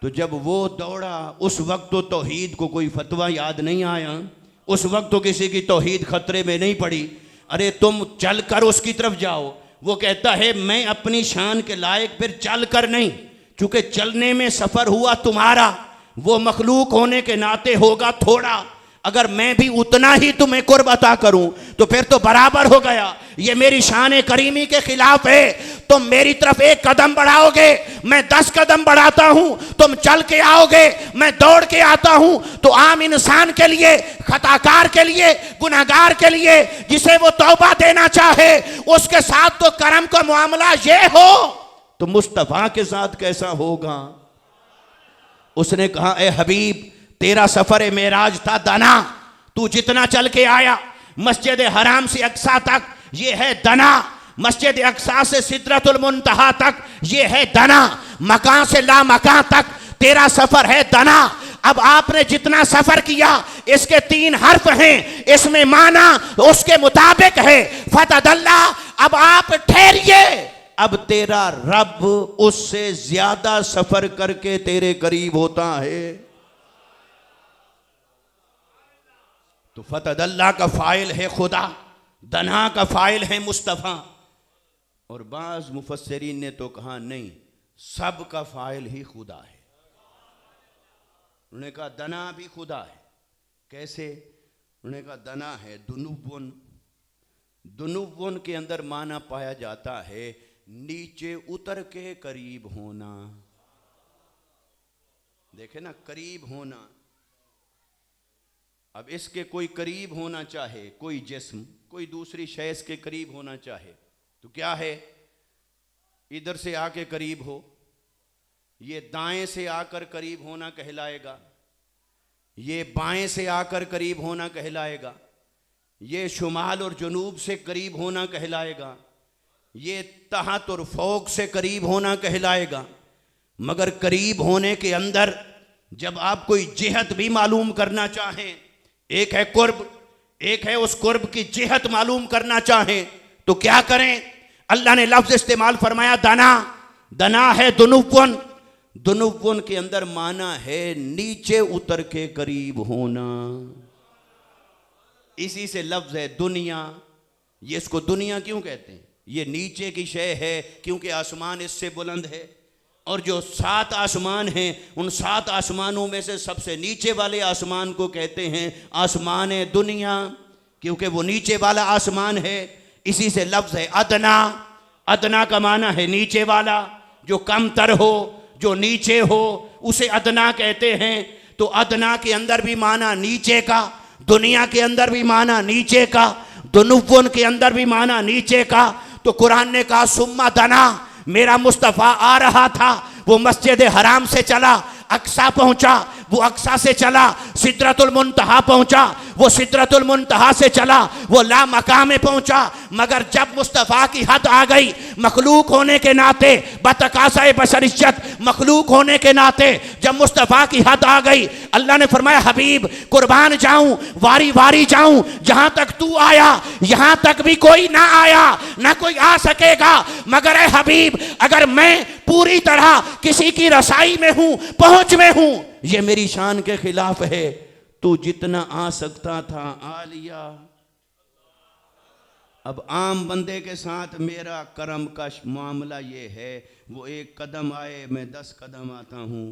तो जब वो दौड़ा उस वक्त तो तौहीद को कोई फतवा याद नहीं आया, उस वक्त तो किसी की तौहीद खतरे में नहीं पड़ी। अरे तुम चल कर उसकी तरफ जाओ। वो कहता है मैं अपनी शान के लायक फिर चल कर नहीं, चूँकि चलने में सफ़र हुआ तुम्हारा, वो मखलूक होने के नाते होगा थोड़ा। अगर मैं भी उतना ही तुम्हें कुर्ब अता करूं तो फिर तो बराबर हो गया। ये मेरी शान करीमी के खिलाफ है। तुम मेरी तरफ 1 कदम बढ़ाओगे, मैं 10 कदम बढ़ाता हूं। तुम चल के आओगे, मैं दौड़ के आता हूं। तो आम इंसान के लिए, खताकार के लिए, गुनहगार के लिए, जिसे वो तौबा देना चाहे, उसके साथ तो करम का मामला ये हो, तो मुस्तफ़ा के साथ कैसा होगा? उसने कहा ए हबीब तेरा सफ़र मेराज था दना, तू जितना चल के आया मस्जिद हराम से अक्सा तक ये है दना, मस्जिद अक्सा से सिदरतुल मुंतहा तक ये है दना, मकान से ला मकान तक तेरा सफ़र है दना। अब आपने जितना सफ़र किया इसके 3 हर्फ हैं, इसमें माना उसके मुताबिक है फतदल्ला। अब आप ठहरिए, अब तेरा रब उससे ज़्यादा सफ़र करके तेरे करीब होता है। तो फतदल्ला का फ़ाइल है खुदा, दना का फाइल है मुस्तफ़ा। और बाज़ मुफस्सिरीन ने तो कहा नहीं, सब का फाइल ही खुदा है। उन्होंने कहा दना भी खुदा है। कैसे? उन्होंने कहा दना है दुनुवन। दुनुवन के अंदर माना पाया जाता है नीचे उतर के करीब होना। देखे ना, करीब होना। अब इसके कोई करीब होना चाहे, कोई जिस्म कोई दूसरी शय के करीब होना चाहे तो क्या है? इधर से आके करीब हो, ये दाएं से आकर करीब होना कहलाएगा, ये बाएं से आकर करीब होना कहलाएगा, ये शुमाल और जनूब से करीब होना कहलाएगा, ये तहत और फौक से करीब होना कहलाएगा। मगर करीब होने के अंदर जब आप कोई जिहत भी मालूम करना चाहें, एक है कुर्ब, एक है उस कुर्ब की जिहत मालूम करना चाहें तो क्या करें? अल्लाह ने लफ्ज इस्तेमाल फरमाया दना। दना है दुनुवन। दुनुवन के अंदर माना है नीचे उतर के करीब होना। इसी से लफ्ज है दुनिया। ये इसको दुनिया क्यों कहते हैं? ये नीचे की शय है क्योंकि आसमान इससे बुलंद है। और जो 7 आसमान हैं उन 7 आसमानों में से सबसे नीचे वाले आसमान को कहते हैं आसमान दुनिया, क्योंकि वो नीचे वाला आसमान है। इसी से लफ्ज़ है अदना। अदना का माना है नीचे वाला, जो कम तर हो, जो नीचे हो, उसे अदना कहते हैं। तो अदना के अंदर भी माना नीचे का, दुनिया के अंदर भी माना नीचे का, दुनुवन के अंदर भी माना नीचे का। तो कुरान ने कहा सुम्मा दना, मेरा मुस्तफ़ा आ रहा था, वो मस्जिद हराम से चला, अक्सा पहुंचा, वो अक्सा से चला, सिदरतुल मुंतहा पहुंचा, वो सिदरतुल मुंतहा से चला, वो ला मकाम में पहुंचा। मगर जब मुस्तफ़ा की हद आ गई, मखलूक होने के नाते, बतकासा बशरियत मखलूक होने के नाते जब मुस्तफ़ा की हद आ गई, अल्लाह ने फरमाया हबीब कुर्बान जाऊं, वारी वारी जाऊं, जहां तक तू आया यहां तक भी कोई ना आया, ना कोई आ सकेगा। मगर ए हबीब, अगर मैं पूरी तरह किसी की रसाई में हूं, पहुंच में हूं, ये मेरी शान के खिलाफ है। तू जितना आ सकता था आ लिया। अब आम बंदे के साथ मेरा करम का मामला ये है, वो 1 कदम आए मैं 10 कदम आता हूँ,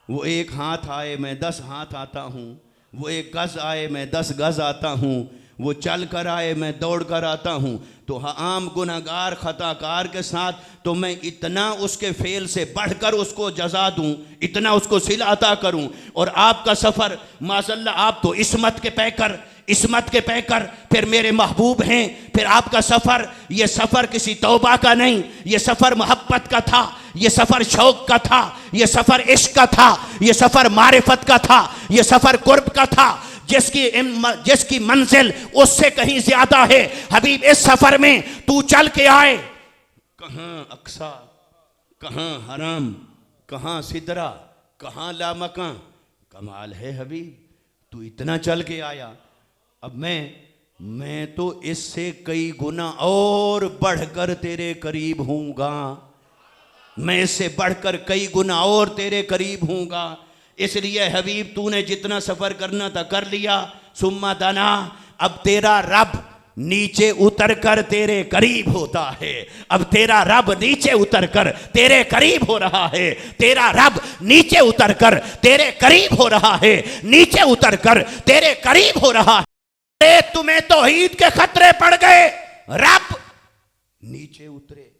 वो 1 हाथ आए मैं 10 हाथ आता हूँ, वो 1 गज आए मैं 10 गज आता हूँ, वो चल कर आए मैं दौड़ कर आता हूँ। तो आम गुनाहगार खताकार के साथ तो मैं इतना उसके फेल से बढ़कर उसको जजा दूँ, इतना उसको सिला अता करूँ। और आपका सफ़र माशअल्लाह, आप तो इस्मत के पैकर, इस्मत के पैकर, फिर मेरे महबूब हैं। फिर आपका सफ़र, ये सफ़र किसी तौबा का नहीं, ये सफ़र मोहब्बत का था, ये सफ़र शौक़ का था, ये सफ़र इश्क का था, ये सफ़र मारिफत का था, ये सफ़र कुर्ब का था, जिसकी मंजिल उससे कहीं ज्यादा है। हबीब इस सफर में तू चल के आए, कहां अक्सा, कहां हराम, कहां सिदरा, कहां लामका। कमाल है हबीब, तू इतना चल के आया। अब मैं तो इससे कई गुना और बढ़कर तेरे करीब हूँगा, मैं इससे बढ़कर कई गुना और तेरे करीब हूँगा। इसलिए हबीब तूने जितना सफ़र करना था कर लिया। सुम्मा दना, अब तेरा रब नीचे उतर कर तेरे करीब होता है। अब तेरा रब नीचे उतर कर तेरे करीब हो रहा है। तेरा रब नीचे उतर कर तेरे करीब हो रहा है, नीचे उतर कर तेरे करीब हो रहा है। तुम्हें तौहीद के खतरे पड़ गए, रब नीचे उतरे।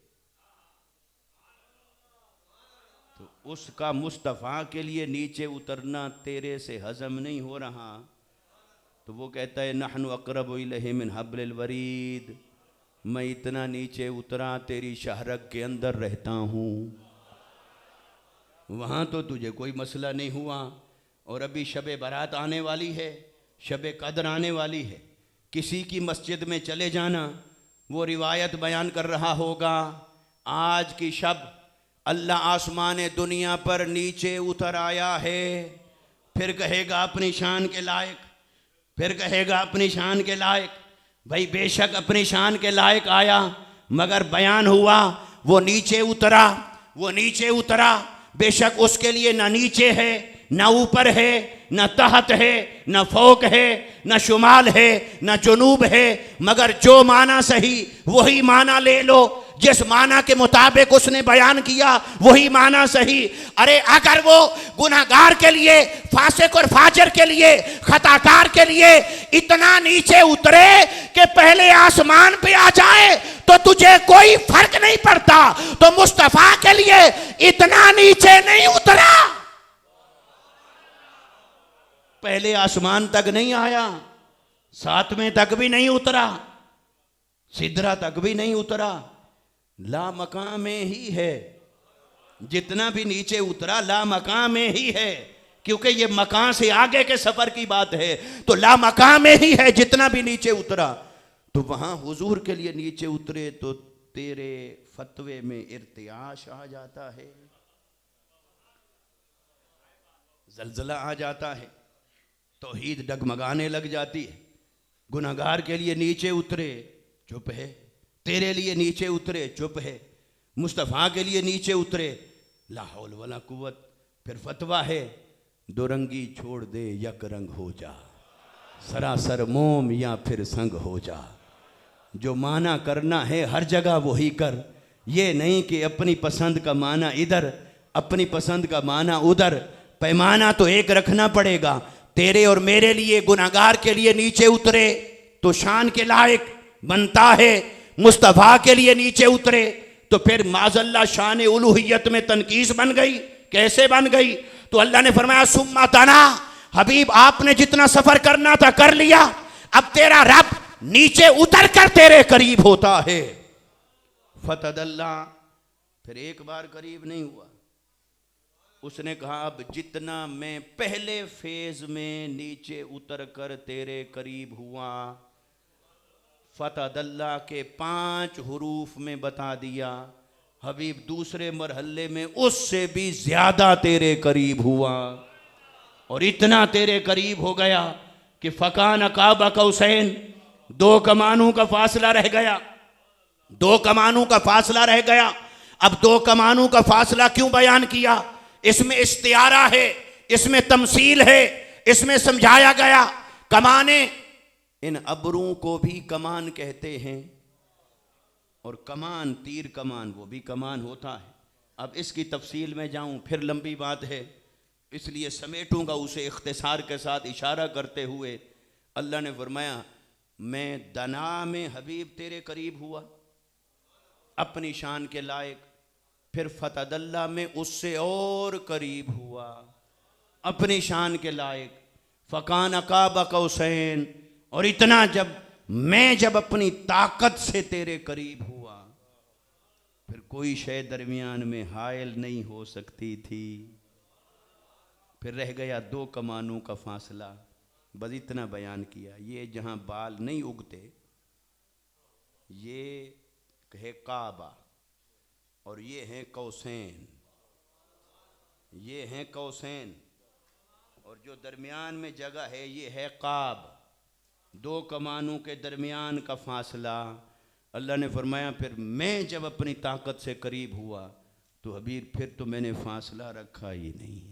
उसका मुस्तफ़ा के लिए नीचे उतरना तेरे से हजम नहीं हो रहा, तो वो कहता है नहनु अक़रबु इलैहि मिन हब्लिल वरीद, मैं इतना नीचे उतरा तेरी शहरक के अंदर रहता हूँ, वहाँ तो तुझे कोई मसला नहीं हुआ। और अभी शब बारात आने वाली है, शब कद्र आने वाली है, किसी की मस्जिद में चले जाना, वो रिवायत बयान कर रहा होगा आज की शब अल्लाह आसमान दुनिया पर नीचे उतर आया है। फिर कहेगा अपनी शान के लायक, फिर कहेगा अपनी शान के लायक, भाई बेशक अपनी शान के लायक आया, मगर बयान हुआ वो नीचे उतरा, वो नीचे उतरा। बेशक उसके लिए ना नीचे है न ऊपर है, न तहत है, न फौक है, न शुमाल है, न जुनूब है, मगर जो माना सही वही माना ले लो। जिस माना के मुताबिक उसने बयान किया वही माना सही। अरे अगर वो गुनहगार के लिए, फासिक और फाजिर के लिए, खताकार के लिए इतना नीचे उतरे कि पहले आसमान पे आ जाए तो तुझे कोई फर्क नहीं पड़ता, तो मुस्तफा के लिए इतना नीचे नहीं उतरा। पहले आसमान तक नहीं आया, सातवें तक भी नहीं उतरा, सिदरा तक भी नहीं उतरा, ला मकाम में ही है। जितना भी नीचे उतरा ला मकाम में ही है, क्योंकि ये मकान से आगे के सफर की बात है, तो ला मकाम में ही है। जितना भी नीचे उतरा तो वहां हुजूर के लिए नीचे उतरे तो तेरे फतवे में इर्तियाश आ जाता है, जलजला आ जाता है, तौहीद डगमगाने लग जाती है। गुनहगार के लिए नीचे उतरे, चुप है। तेरे लिए नीचे उतरे, चुप है। मुस्तफ़ा के लिए नीचे उतरे, ला हौल वला कुव्वत। फिर फतवा है, दो रंगी छोड़ दे, यक रंग हो जा, सरासर मोम या फिर संग हो जा। जो माना करना है हर जगह वही कर, ये नहीं कि अपनी पसंद का माना इधर, अपनी पसंद का माना उधर। पैमाना तो एक रखना पड़ेगा। तेरे और मेरे लिए, गुनहगार के लिए नीचे उतरे तो शान के लायक बनता है। मुस्तफ़ा के लिए नीचे उतरे तो फिर माज़ल्ला शान उलूहियत में तनकीस बन गई। कैसे बन गई? तो अल्लाह ने फरमाया सुम्मा तना, हबीब आपने जितना सफर करना था कर लिया, अब तेरा रब नीचे उतर कर तेरे करीब होता है। फतदल्ला, फिर एक बार करीब नहीं हुआ, उसने कहा अब जितना मैं पहले फेज में नीचे उतर कर तेरे करीब हुआ, फतदल्ला के 5 हुरूफ में बता दिया, हबीब दूसरे मरहले में उससे भी ज्यादा तेरे करीब हुआ। और इतना तेरे करीब हो गया कि फ़कान काबा कौसैन, 2 कमानों का फासला रह गया, 2 कमानों का फासला रह गया। अब 2 कमानों का फासला क्यों बयान किया? इसमें इस्तियारा है, इसमें तमसील है, इसमें समझाया गया। कमाने, इन अबरों को भी कमान कहते हैं, और कमान, तीर कमान, वो भी कमान होता है। अब इसकी तफसील में जाऊं फिर लंबी बात है, इसलिए समेटूंगा उसे इख्तिसार के साथ इशारा करते हुए। अल्लाह ने फरमाया मैं दना में हबीब तेरे करीब हुआ अपनी शान के लायक, फिर फतदल्ला में उससे और करीब हुआ अपनी शान के लायक, फ़कान काबा कौसैन। और इतना जब अपनी ताकत से तेरे करीब हुआ, फिर कोई शय दरमियान में हायल नहीं हो सकती थी। फिर रह गया 2 कमानों का फासला। बस इतना बयान किया, ये जहां बाल नहीं उगते ये है काबा, और ये है कौसैन, ये है कौसैन, और जो दरमियान में जगह है ये है काब। 2 कमानों के दरमियान का फासला। अल्लाह ने फरमाया फिर मैं जब अपनी ताकत से करीब हुआ तो हबीब फिर तो मैंने फासला रखा ही नहीं,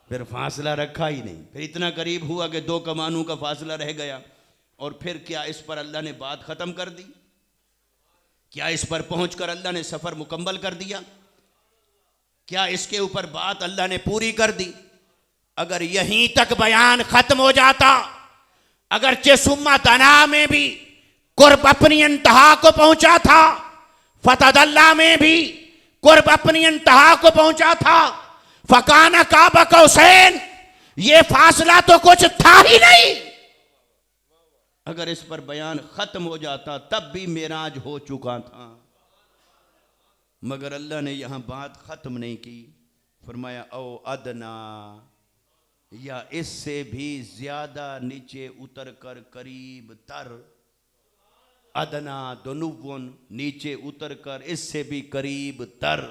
फिर फासला रखा ही नहीं, फिर इतना करीब हुआ कि 2 कमानों का फासला रह गया। और फिर क्या इस पर अल्लाह ने बात ख़त्म कर दी? क्या इस पर पहुंचकर अल्लाह ने सफ़र मुकम्मल कर दिया? क्या इसके ऊपर बात अल्लाह ने पूरी कर दी? अगर यहीं तक बयान ख़त्म हो जाता, अगरचे सुम्मा तना में भी कुर्ब अपनी इंतहा को पहुंचा था, फतदल्ला में भी कुर्ब अपनी इंतहा को पहुंचा था, फ़कान काबा कौसैन, ये फासला तो कुछ था ही नहीं। अगर इस पर बयान खत्म हो जाता तब भी मेराज हो चुका था, मगर अल्लाह ने यहां बात खत्म नहीं की। फरमाया ओ अदना, या इससे भी ज्यादा नीचे उतर कर करीब तर, अदना दुनुवन, नीचे उतर कर इससे भी करीब तर,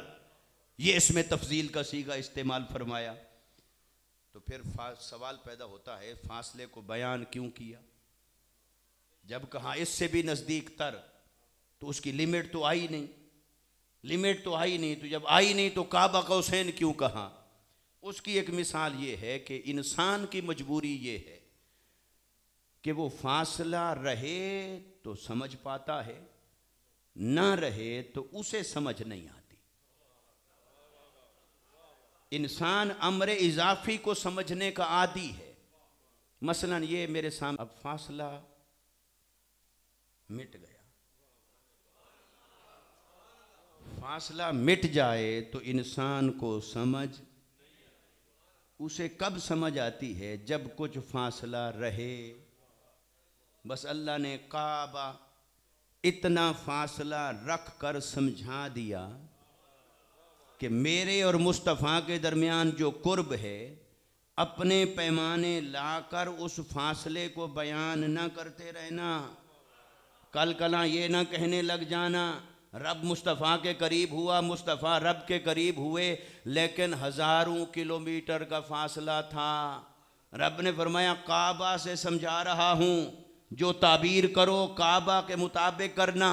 ये इसमें तफजील का सीगा इस्तेमाल फरमाया। तो फिर सवाल पैदा होता है फासले को बयान क्यों किया? जब कहा इससे भी नज़दीक तर, तो उसकी लिमिट तो आई नहीं, लिमिट तो आई नहीं। तो जब आई नहीं तो काबा कौसैन क्यों कहा? उसकी एक मिसाल ये है कि इंसान की मजबूरी ये है कि वो फासला रहे तो समझ पाता है, ना रहे तो उसे समझ नहीं आती। इंसान अमर इजाफी को समझने का आदी है। मसलन ये मेरे सामने अब फासला मिट गया, फासला मिट जाए तो इंसान को समझ उसे कब समझ आती है? जब कुछ फासला रहे। बस अल्लाह ने काबा इतना फासला रख कर समझा दिया कि मेरे और मुस्तफ़ा के दरमियान जो कुर्ब है, अपने पैमाने लाकर उस फासले को बयान न करते रहना। कल कला ये ना कहने लग जाना रब मुस्तफ़ा के करीब हुआ, मुस्तफ़ा रब के करीब हुए, लेकिन हज़ारों किलोमीटर का फासला था। रब ने फरमाया काबा से समझा रहा हूँ, जो ताबीर करो काबा के मुताबिक करना,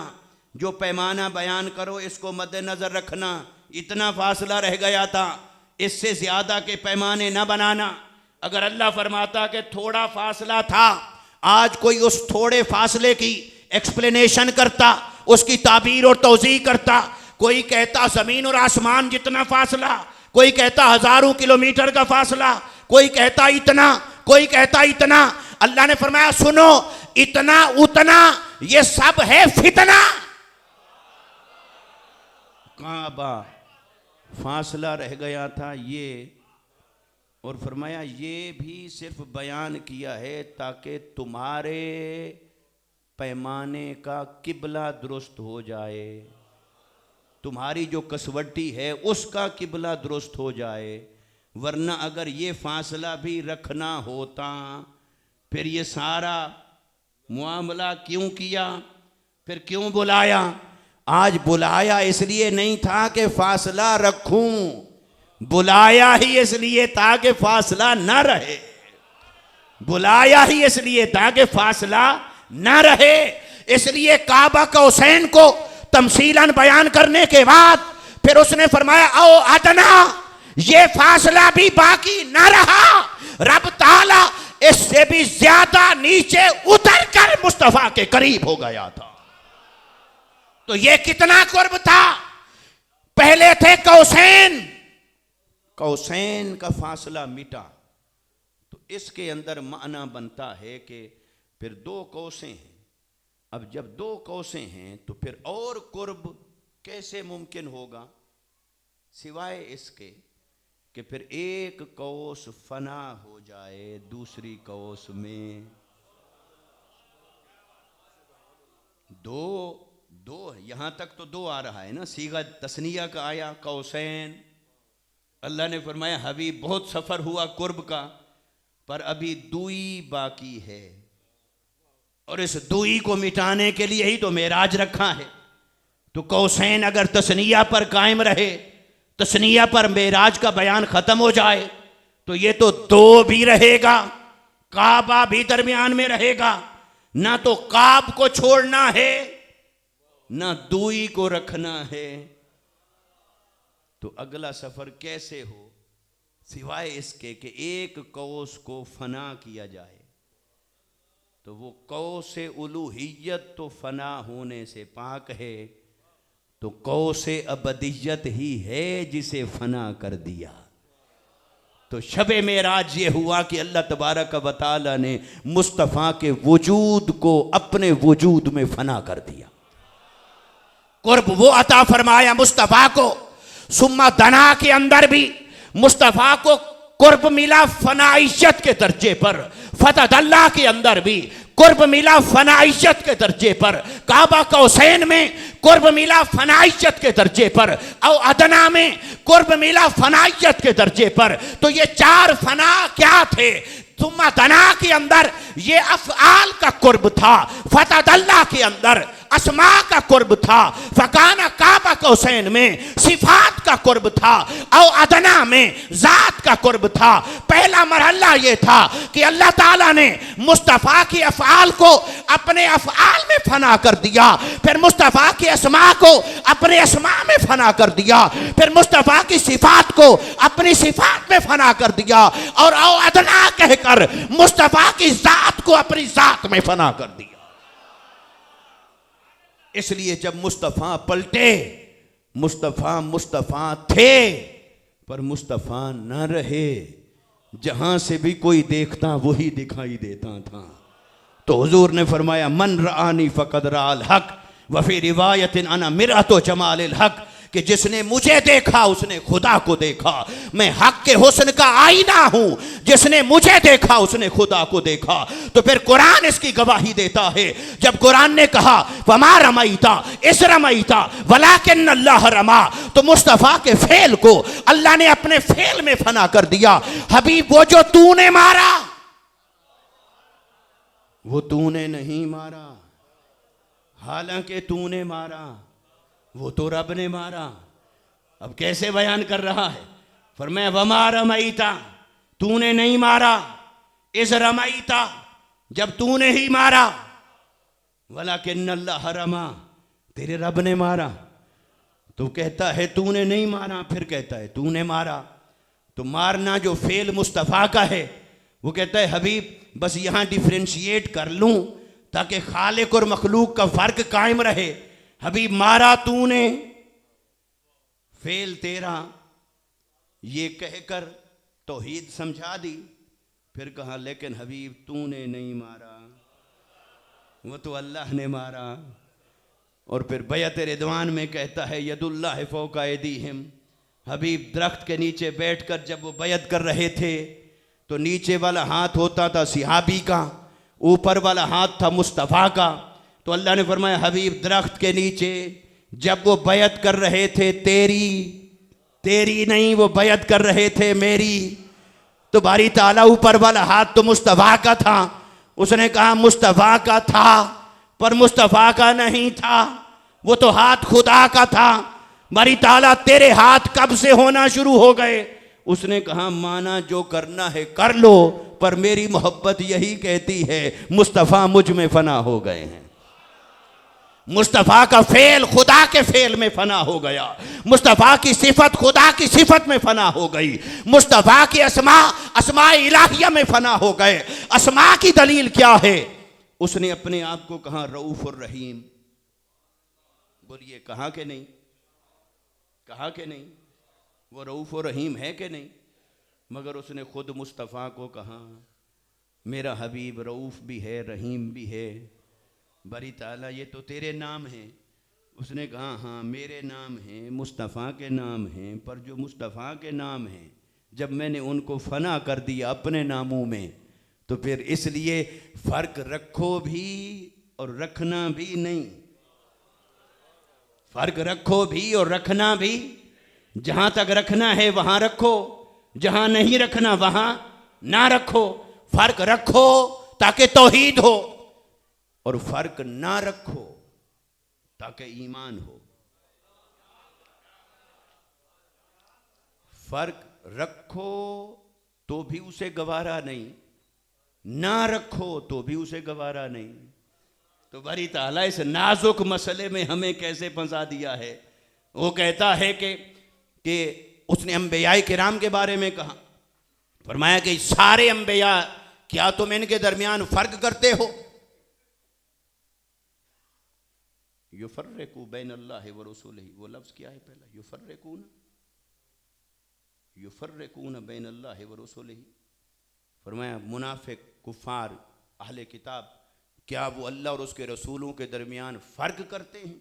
जो पैमाना बयान करो इसको मद्देनज़र रखना। इतना फासला रह गया था, इससे ज़्यादा के पैमाने न बनाना। अगर अल्लाह फरमाता कि थोड़ा फासला था, आज कोई उस थोड़े फासले की एक्सप्लेनेशन करता, उसकी ताबीर और तौज़ीह करता। कोई कहता ज़मीन और आसमान जितना फासला, कोई कहता हज़ारों किलोमीटर का फासला, कोई कहता इतना, कोई कहता इतना। अल्लाह ने फरमाया सुनो, इतना उतना ये सब है फितना। काबा फासला रह गया था ये, और फरमाया ये भी सिर्फ बयान किया है ताकि तुम्हारे पैमाने का किबला दुरुस्त हो जाए, तुम्हारी जो कसवट्टी है उसका किबला दुरुस्त हो जाए। वरना अगर ये फासला भी रखना होता फिर ये सारा मुआमला क्यों किया, फिर क्यों बुलाया? आज बुलाया इसलिए नहीं था कि फासला रखूं, बुलाया ही इसलिए था कि फासला न रहे, बुलाया ही इसलिए था कि फासला न रहे। इसलिए काबा कौसैन को तमसीलन बयान करने के बाद फिर उसने फरमाया आओ अदना, ये फासला भी बाकी न रहा। रब ताला इससे भी ज्यादा नीचे उतर कर मुस्तफा के करीब हो गया था। तो ये कितना कुर्ब था। पहले थे कौसैन, कौसैन का फासला मिटा, तो इसके अंदर माना बनता है कि फिर दो कौसें हैं। अब जब दो कौसें हैं तो फिर और कुर्ब कैसे मुमकिन होगा, सिवाय इसके कि फिर एक कौस फना हो जाए दूसरी कौस में। दो यहां तक तो दो आ रहा है ना, सीगा तस्निया का आया कौसैन। अल्लाह ने फरमाया हबीब बहुत सफर हुआ कुर्ब का, पर अभी दुई बाकी है, और इस दुई को मिटाने के लिए ही तो मेराज रखा है। तो कौसैन अगर तस्निया पर कायम रहे, तस्निया पर मेराज का बयान खत्म हो जाए, तो ये तो दो भी रहेगा, काबा भी दरमियान में रहेगा। ना तो काब को छोड़ना है, ना दुई को रखना है। तो अगला सफर कैसे हो, सिवाय इसके कि एक कौस को फना किया जाए। तो वो कौसे उलूहियत तो फना होने से पाक है, तो कौसे अबदियत ही है जिसे फना कर दिया। तो शबे मेराज ये हुआ कि अल्लाह तबारक व तआला ने मुस्तफ़ा के वजूद को अपने वजूद में फना कर दिया। कुर्ब वो अता फरमाया मुस्तफ़ा को। सुम्मा दना के अंदर भी मुस्तफ़ा को कुर्ब मिला फनाइयत के दर्जे पर, फतदल्ला के अंदर भी कुर्ब मिला फनाइयत के दर्जे पर, काबा कौसैन में कुर्ब मिला फनाइयत के दर्जे पर, और अदना में कुर्ब मिला फनाइयत के दर्जे पर। तो ये चार फना क्या थे? सुम्मा दना के अंदर ये अफ़आल का कुर्ब था, फतदल्ला के अंदर अस्मा का कुर्ब था, फकाना काबा कौसैन में सिफात का कुर्ब था, और अदना में जात का कुर्ब था। पहला मरहला ये था कि अल्लाह ताला ने मुस्तफ़ा की अफ़आल को अपने अफ़आल में फना कर दिया, फिर मुस्तफ़ा की अस्मा को अपने अस्मा में फना कर दिया, फिर मुस्तफ़ा की सिफात को अपनी सिफात में फना कर दिया, और अदना कहकर मुस्तफ़ा की जात को अपनी जात में फना कर दिया। इसलिए जब मुस्तफ़ा पलटे, मुस्तफ़ा मुस्तफ़ा थे पर मुस्तफ़ा न रहे, जहां से भी कोई देखता वही दिखाई देता था। तो हुजूर ने फरमाया मन रानी फ़क़द राल हक वफ़ी रिवायतिन अना मिरातो जमालिल हक, कि जिसने मुझे देखा उसने खुदा को देखा। मैं हक के हुस्न का आईना हूं, जिसने मुझे देखा उसने खुदा को देखा। तो फिर कुरान इसकी गवाही देता है। जब कुरान ने कहा वमा रमईता इस रमईता वलाकिन अल्लाह रमा, तो मुस्तफ़ा के फेल को अल्लाह ने अपने फेल में फना कर दिया। हबीब वो जो तूने मारा वो तूने नहीं मारा, हालांकि तूने मारा वो तो रब ने मारा। अब कैसे बयान कर रहा है? फरमाया वमा रमईता, तूने नहीं मारा, इस रमईता, जब तूने ही मारा, वलाकिन अल्लाह रमा, तेरे रब ने मारा। तो कहता है तूने नहीं मारा, फिर कहता है तूने मारा। तो मारना जो फेल मुस्तफ़ा का है, वो कहता है हबीब बस यहां डिफ्रेंशिएट कर लूं ताकि खालिक और मखलूक का फर्क कायम रहे। हबीब मारा तूने, फेल तेरा, ये कहकर तौहीद समझा दी। फिर कहा लेकिन हबीब तूने नहीं मारा, वो तो अल्लाह ने मारा। और फिर बैअत रिदवान में कहता है यदुल्लाह फौका ऐदीहिम, हबीब दरख्त के नीचे बैठकर जब वो बैअत कर रहे थे तो नीचे वाला हाथ होता था सिहाबी का, ऊपर वाला हाथ था मुस्तफ़ा का। तो अल्लाह ने फरमाया हबीब दरख्त के नीचे जब वो बैअत कर रहे थे तेरी नहीं, वो बैअत कर रहे थे मेरी। तो बारी ताला ऊपर वाला हाथ तो मुस्तफ़ा का था, उसने कहा मुस्तफ़ा का था पर मुस्तफ़ा का नहीं था, वो तो हाथ खुदा का था। बारी ताला तेरे हाथ कब से होना शुरू हो गए? उसने कहा माना जो करना है कर लो, पर मेरी मोहब्बत यही कहती है मुस्तफ़ा मुझ में फना हो गए हैं। मुस्तफ़ा का फेल खुदा के फेल में फना हो गया, मुस्तफ़ा की सिफत खुदा की सिफत में फना हो गई, मुस्तफ़ा की अस्मा इलाहिया में फना हो गए। अस्मा की दलील क्या है? उसने अपने आप को कहा रऊफ़ और रहीम। बोलिए कहा कि नहीं? कहा कि नहीं? वो रऊफ़ और रहीम है कि नहीं? मगर उसने खुद मुस्तफ़ा को कहा मेरा हबीब रऊफ़ भी है रहीम भी है। बारी ताला ये तो तेरे नाम हैं। उसने कहा हाँ मेरे नाम हैं, मुस्तफ़ा के नाम हैं, पर जो मुस्तफ़ा के नाम हैं जब मैंने उनको फना कर दिया अपने नामों में, तो फिर इसलिए फ़र्क रखो भी और रखना भी नहीं। फ़र्क रखो भी और रखना भी, जहाँ तक रखना है वहाँ रखो, जहाँ नहीं रखना वहाँ ना रखो। फ़र्क रखो ताकि तौहीद हो, और फ़र्क ना रखो ताकि ईमान हो। फ़र्क रखो तो भी उसे गवारा नहीं, ना रखो तो भी उसे गवारा नहीं। तो बारी ताला इस नाजुक मसले में हमें कैसे फंसा दिया है। वो कहता है कि उसने अंबिया किराम के बारे में कहा, फरमाया कि सारे अंबिया क्या तुम इनके दरमियान फ़र्क करते हो? युफ़र्रिकू बैनल्लाहि व रसूलिही, वो लफ्ज़ क्या है पहला? युफ़र्रिकून बैनल्लाहि व रसूलिही। फरमाया मुनाफिक कुफ़ार अहले किताब क्या वो अल्लाह और उसके रसूलों के दरमियान फ़र्क करते हैं?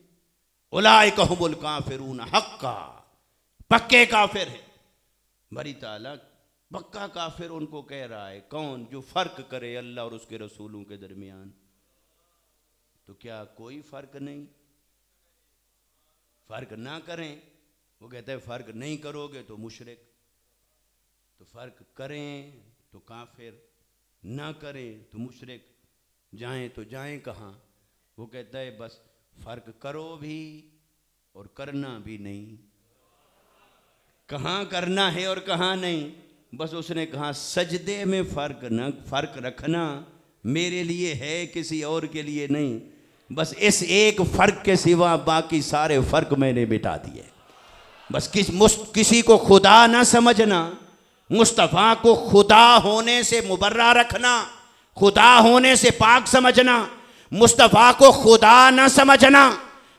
उलाइका हुमुल काफ़िरून हक्का, पक्के काफिर हैं। बारी ताला पक्का काफिर उनको कह रहा है, कौन? जो फ़र्क करे अल्लाह और उसके रसूलों के दरमियान। तो क्या कोई फ़र्क नहीं? फ़र्क ना करें, वो कहते हैं फ़र्क नहीं करोगे तो मुशरिक, तो फ़र्क करें तो काफिर, ना करें तो मुशरिक। जाएं तो जाएं कहाँ? वो कहता है बस फर्क करो भी और करना भी नहीं। कहाँ करना है और कहाँ नहीं, बस उसने कहा सजदे में फर्क रखना मेरे लिए है, किसी और के लिए नहीं। बस इस एक फर्क के सिवा बाकी सारे फर्क मैंने मिटा दिए। बस किसी को खुदा ना समझना, मुस्तफ़ा को खुदा होने से मुबर्रा रखना, खुदा होने से पाक समझना, मुस्तफ़ा को खुदा ना समझना,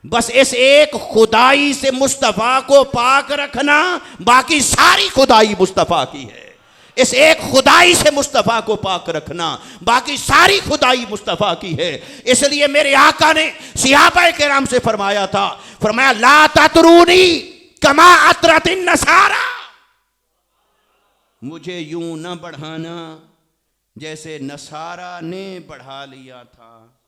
बस इस एक खुदाई से मुस्तफ़ा को पाक रखना, बाकी सारी खुदाई मुस्तफ़ा की है। इस एक खुदाई से मुस्तफ़ा को पाक रखना, बाकी सारी खुदाई मुस्तफ़ा की है। इसलिए मेरे आका ने सहाबाए किराम से फरमाया था, फरमाया ला ततरूनी कमा अतरतिन नसारा, मुझे यूं न बढ़ाना जैसे नसारा ने बढ़ा लिया था।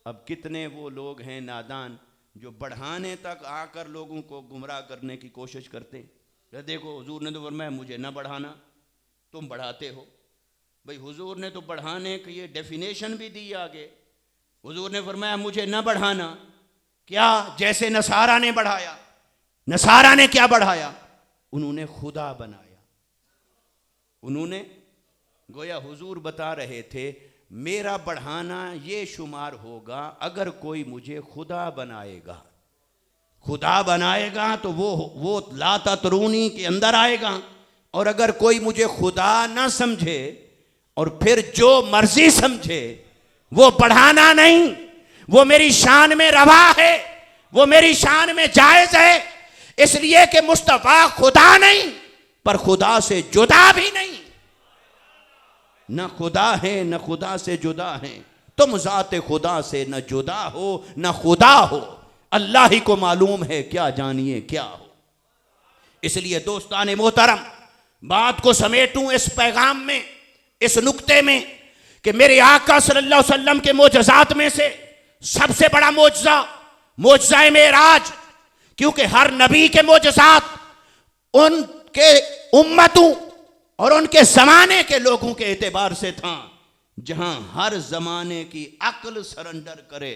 अब कितने वो लोग हैं नादान जो बढ़ाने तक आकर लोगों को गुमराह करने की कोशिश करते हैं। देखो हुजूर ने तो फरमाया मुझे न बढ़ाना, तुम बढ़ाते हो। भाई हुजूर ने तो बढ़ाने की ये डेफिनेशन भी दी आगे। हुजूर ने फरमाया मुझे न बढ़ाना, क्या जैसे नसारा ने बढ़ाया। नसारा ने क्या बढ़ाया? उन्होंने खुदा बनाया। उन्होंने, गोया हुजूर बता रहे थे मेरा बढ़ाना ये शुमार होगा अगर कोई मुझे खुदा बनाएगा। खुदा बनाएगा तो वो ला ततरूनी के अंदर आएगा। और अगर कोई मुझे खुदा ना समझे और फिर जो मर्जी समझे, वो बढ़ाना नहीं, वो मेरी शान में रवा है, वो मेरी शान में जायज है। इसलिए कि मुस्तफ़ा खुदा नहीं पर खुदा से जुदा भी नहीं, न खुदा है न खुदा से जुदा है। तुम ज़ात खुदा से न जुदा हो न खुदा हो, अल्लाह ही को मालूम है क्या जानिए क्या हो। इसलिए दोस्ताने मोहतरम, बात को समेटूं इस पैगाम में, इस नुक्ते में कि मेरे आका सल्लल्लाहु अलैहि वसल्लम के मोजज़ात में से सबसे बड़ा मोजज़ा मोजज़ाए मेराज, क्योंकि हर नबी के मोजज़ात उनके उम्मतों और उनके ज़माने के लोगों के एतबार से था। जहां हर ज़माने की अक्ल सरेंडर करे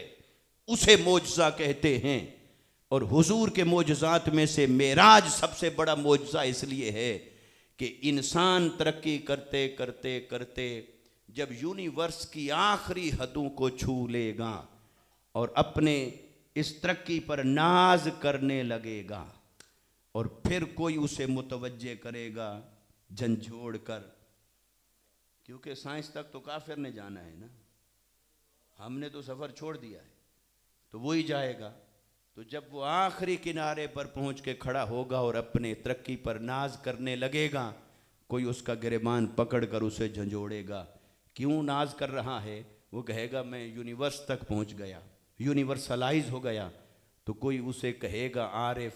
उसे मोजज़ा कहते हैं। और हुजूर के मोजज़ात में से मेराज सबसे बड़ा मोजज़ा इसलिए है कि इंसान तरक्की करते करते करते जब यूनिवर्स की आखिरी हदों को छू लेगा और अपने इस तरक्की पर नाज करने लगेगा, और फिर कोई उसे मुतवज्जे करेगा झंझोड़ कर, क्योंकि साइंस तक तो काफिर ने जाना है ना, हमने तो सफ़र छोड़ दिया है, तो वही जाएगा। तो जब वो आखिरी किनारे पर पहुंच के खड़ा होगा और अपने तरक्की पर नाज करने लगेगा, कोई उसका गिरबान पकड़ कर उसे झंझोड़ेगा। क्यों नाज कर रहा है? वो कहेगा मैं यूनिवर्स तक पहुंच गया, यूनिवर्सलाइज हो गया। तो कोई उसे कहेगा आरिफ,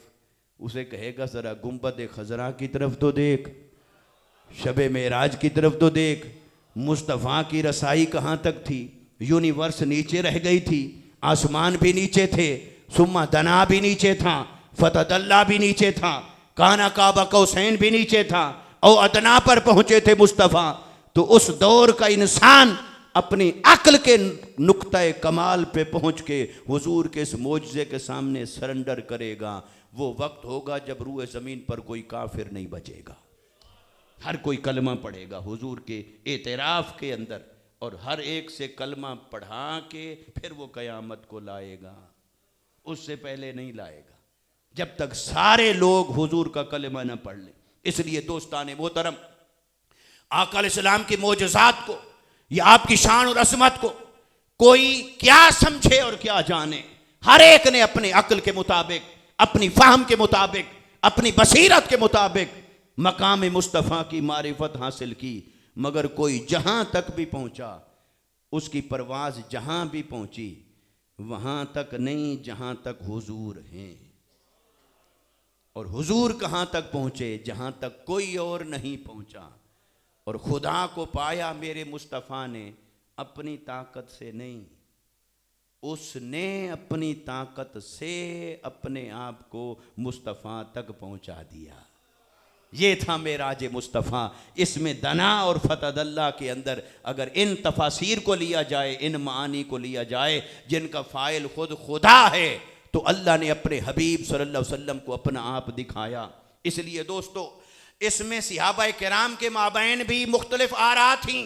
उसे कहेगा ज़रा गुंबद खजरा की तरफ तो देख, शबे मेराज की तरफ तो देख, मुस्तफ़ा की रसाई कहाँ तक थी? यूनिवर्स नीचे रह गई थी, आसमान भी नीचे थे, सुम्मा दना भी नीचे था, फतदल्ला भी नीचे था, काना काबा कौसैन भी नीचे था, और अदना पर पहुंचे थे मुस्तफ़ा। तो उस दौर का इंसान अपनी अक्ल के नुक्ते कमाल पे पहुंच के हुजूर के इस मोजज़े के सामने सरेंडर करेगा। वो वक्त होगा जब रूए ज़मीन पर कोई काफिर नहीं बचेगा, हर कोई कलमा पढ़ेगा हुजूर के एतराफ़ के अंदर, और हर एक से कलमा पढ़ा के फिर वो क़यामत को लाएगा। उससे पहले नहीं लाएगा जब तक सारे लोग हुजूर का कलमा न पढ़ लें। इसलिए दोस्ताने मोहतरम, आका अलैहिस्सलाम की मोजज़ात को या आपकी शान और असमत को कोई क्या समझे और क्या जाने, हर एक ने अपने अक्ल के मुताबिक, अपनी फाहम के मुताबिक, अपनी बसीरत के मुताबिक मकाम मुस्तफ़ा की मारिफत हासिल की। मगर कोई जहां तक भी पहुंचा, उसकी परवाज़ जहां भी पहुंची वहां तक नहीं जहां तक हुजूर हैं। और हुजूर कहां तक पहुंचे? जहां तक कोई और नहीं पहुंचा। और खुदा को पाया मेरे मुस्तफ़ा ने अपनी ताकत से नहीं, उसने अपनी ताकत से अपने आप को मुस्तफ़ा तक पहुंचा दिया। ये था मेराज मुस्तफ़ा। इसमें दना और फतदल्ला के अंदर अगर इन तफासीर को लिया जाए, इन मानी को लिया जाए जिनका फ़ाइल खुद खुदा है, तो अल्लाह ने अपने हबीब सल्लल्लाहु अलैहि वसल्लम को अपना आप दिखाया। इसलिए दोस्तों, इसमें सहाबा किराम के माबैन भी मुख्तलिफ आरा थी।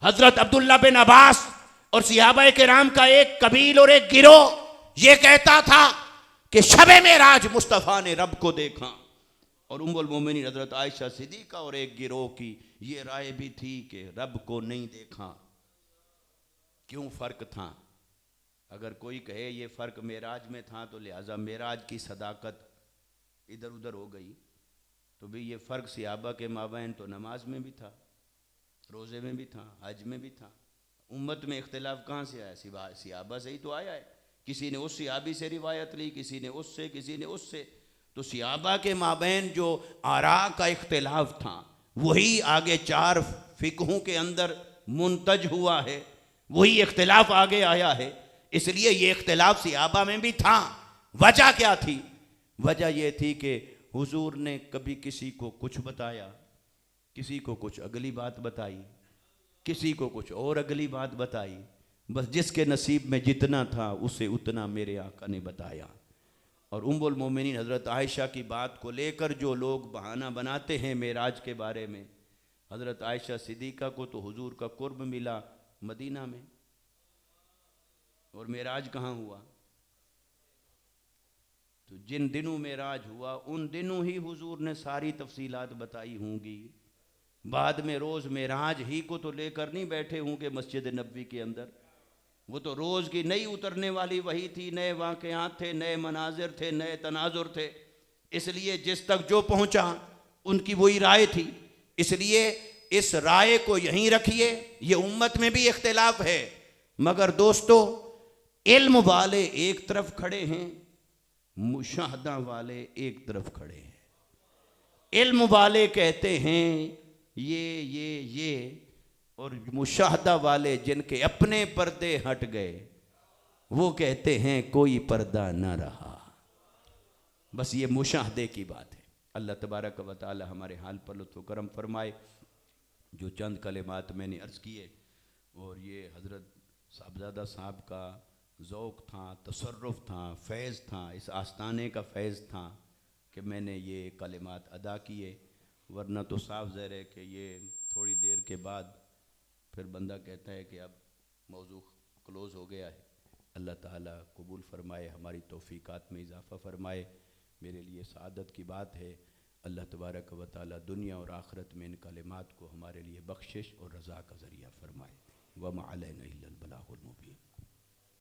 हज़रत अब्दुल्ला बिन अब्बास और सहाबा किराम का एक कबील और एक गिरोह ये कहता था कि शबे मेराज मुस्तफ़ा ने रब को देखा, और उम्मुल मोमिनीन हज़रत आयशा सिद्दीक़ा और एक गिरोह की ये राय भी थी कि रब को नहीं देखा। क्यों फ़र्क था? अगर कोई कहे ये फ़र्क मेराज में था तो लिहाजा मेराज की सदाकत इधर उधर हो गई, तो भी ये फ़र्क सहाबा के माबैन तो नमाज में भी था, रोज़े में भी था, हज में भी था। उम्मत में इख्तिलाफ कहाँ से आया? सहाबा से ही तो आया है। किसी ने उस सहाबी से रिवायत ली, किसी ने उससे, किसी ने उससे। तो सहाबा के माबैन जो आरा का इख्तिलाफ था वही आगे 4 फ़िक़हों के अंदर मुंतज हुआ है, वही इख्तिलाफ आगे आया है। इसलिए ये इख्तिलाफ सहाबा में भी था। वजह क्या थी? वजह यह थी कि हुजूर ने कभी किसी को कुछ बताया, किसी को कुछ अगली बात बताई, किसी को कुछ और अगली बात बताई। बस जिसके नसीब में जितना था उसे उतना मेरे आका ने बताया। और उम्मुल मोमिनीन हज़रत आयशा की बात को लेकर जो लोग बहाना बनाते हैं मेराज के बारे में, हज़रत आयशा सिद्दीक़ा को तो हुजूर का कुर्ब मिला मदीना में, और मेराज कहाँ हुआ? तो जिन दिनों मेराज हुआ उन दिनों ही हुजूर ने सारी तफसीलात बताई होंगी। बाद में रोज़ मेराज ही को तो लेकर नहीं बैठे होंगे मस्जिद नबवी के अंदर। वो तो रोज़ की नई उतरने वाली वही थी, नए वाक़यात थे, नए मनाजिर थे, नए तनाजुर थे। इसलिए जिस तक जो पहुँचा उनकी वही राय थी। इसलिए इस राय को यहीं रखिए। ये उम्मत में भी इख्तिलाफ है, मगर दोस्तों इल्म वाले एक तरफ खड़े हैं, मुशाहदा वाले एक तरफ खड़े हैं। इल्म वाले कहते हैं ये, और मुशाहदा वाले जिनके अपने पर्दे हट गए वो कहते हैं कोई पर्दा ना रहा। बस ये मुशाहदे की बात है। अल्लाह तबारक व तआला हमारे हाल पर लुत्फ़ करम फरमाए। जो चंद कलिमात मैंने अर्ज़ किए, और ये हज़रत साहबजादा साहब का ज़ौक़ था, तसर्रुफ़ था, फैज़ था, इस आस्ताने का फैज़ था कि मैंने ये कलिमात अदा किए। वरना तो साफ ज़ाहिर है कि ये थोड़ी देर के बाद फिर बंदा कहता है कि अब मौज़ू क्लोज़ हो गया है। अल्लाह ताला कबूल फ़रमाए, हमारी तौफ़ीक़ात में इजाफ़ा फ़रमाए। मेरे लिए सआदत की बात है। अल्लाह तबारक व तआला दुनिया और आखिरत में इन कलिमात को हमारे लिए बख्शिश और रज़ा का ज़रिया फ़रमाए। व मा अलैना इल्लल बलागुल मुबीन।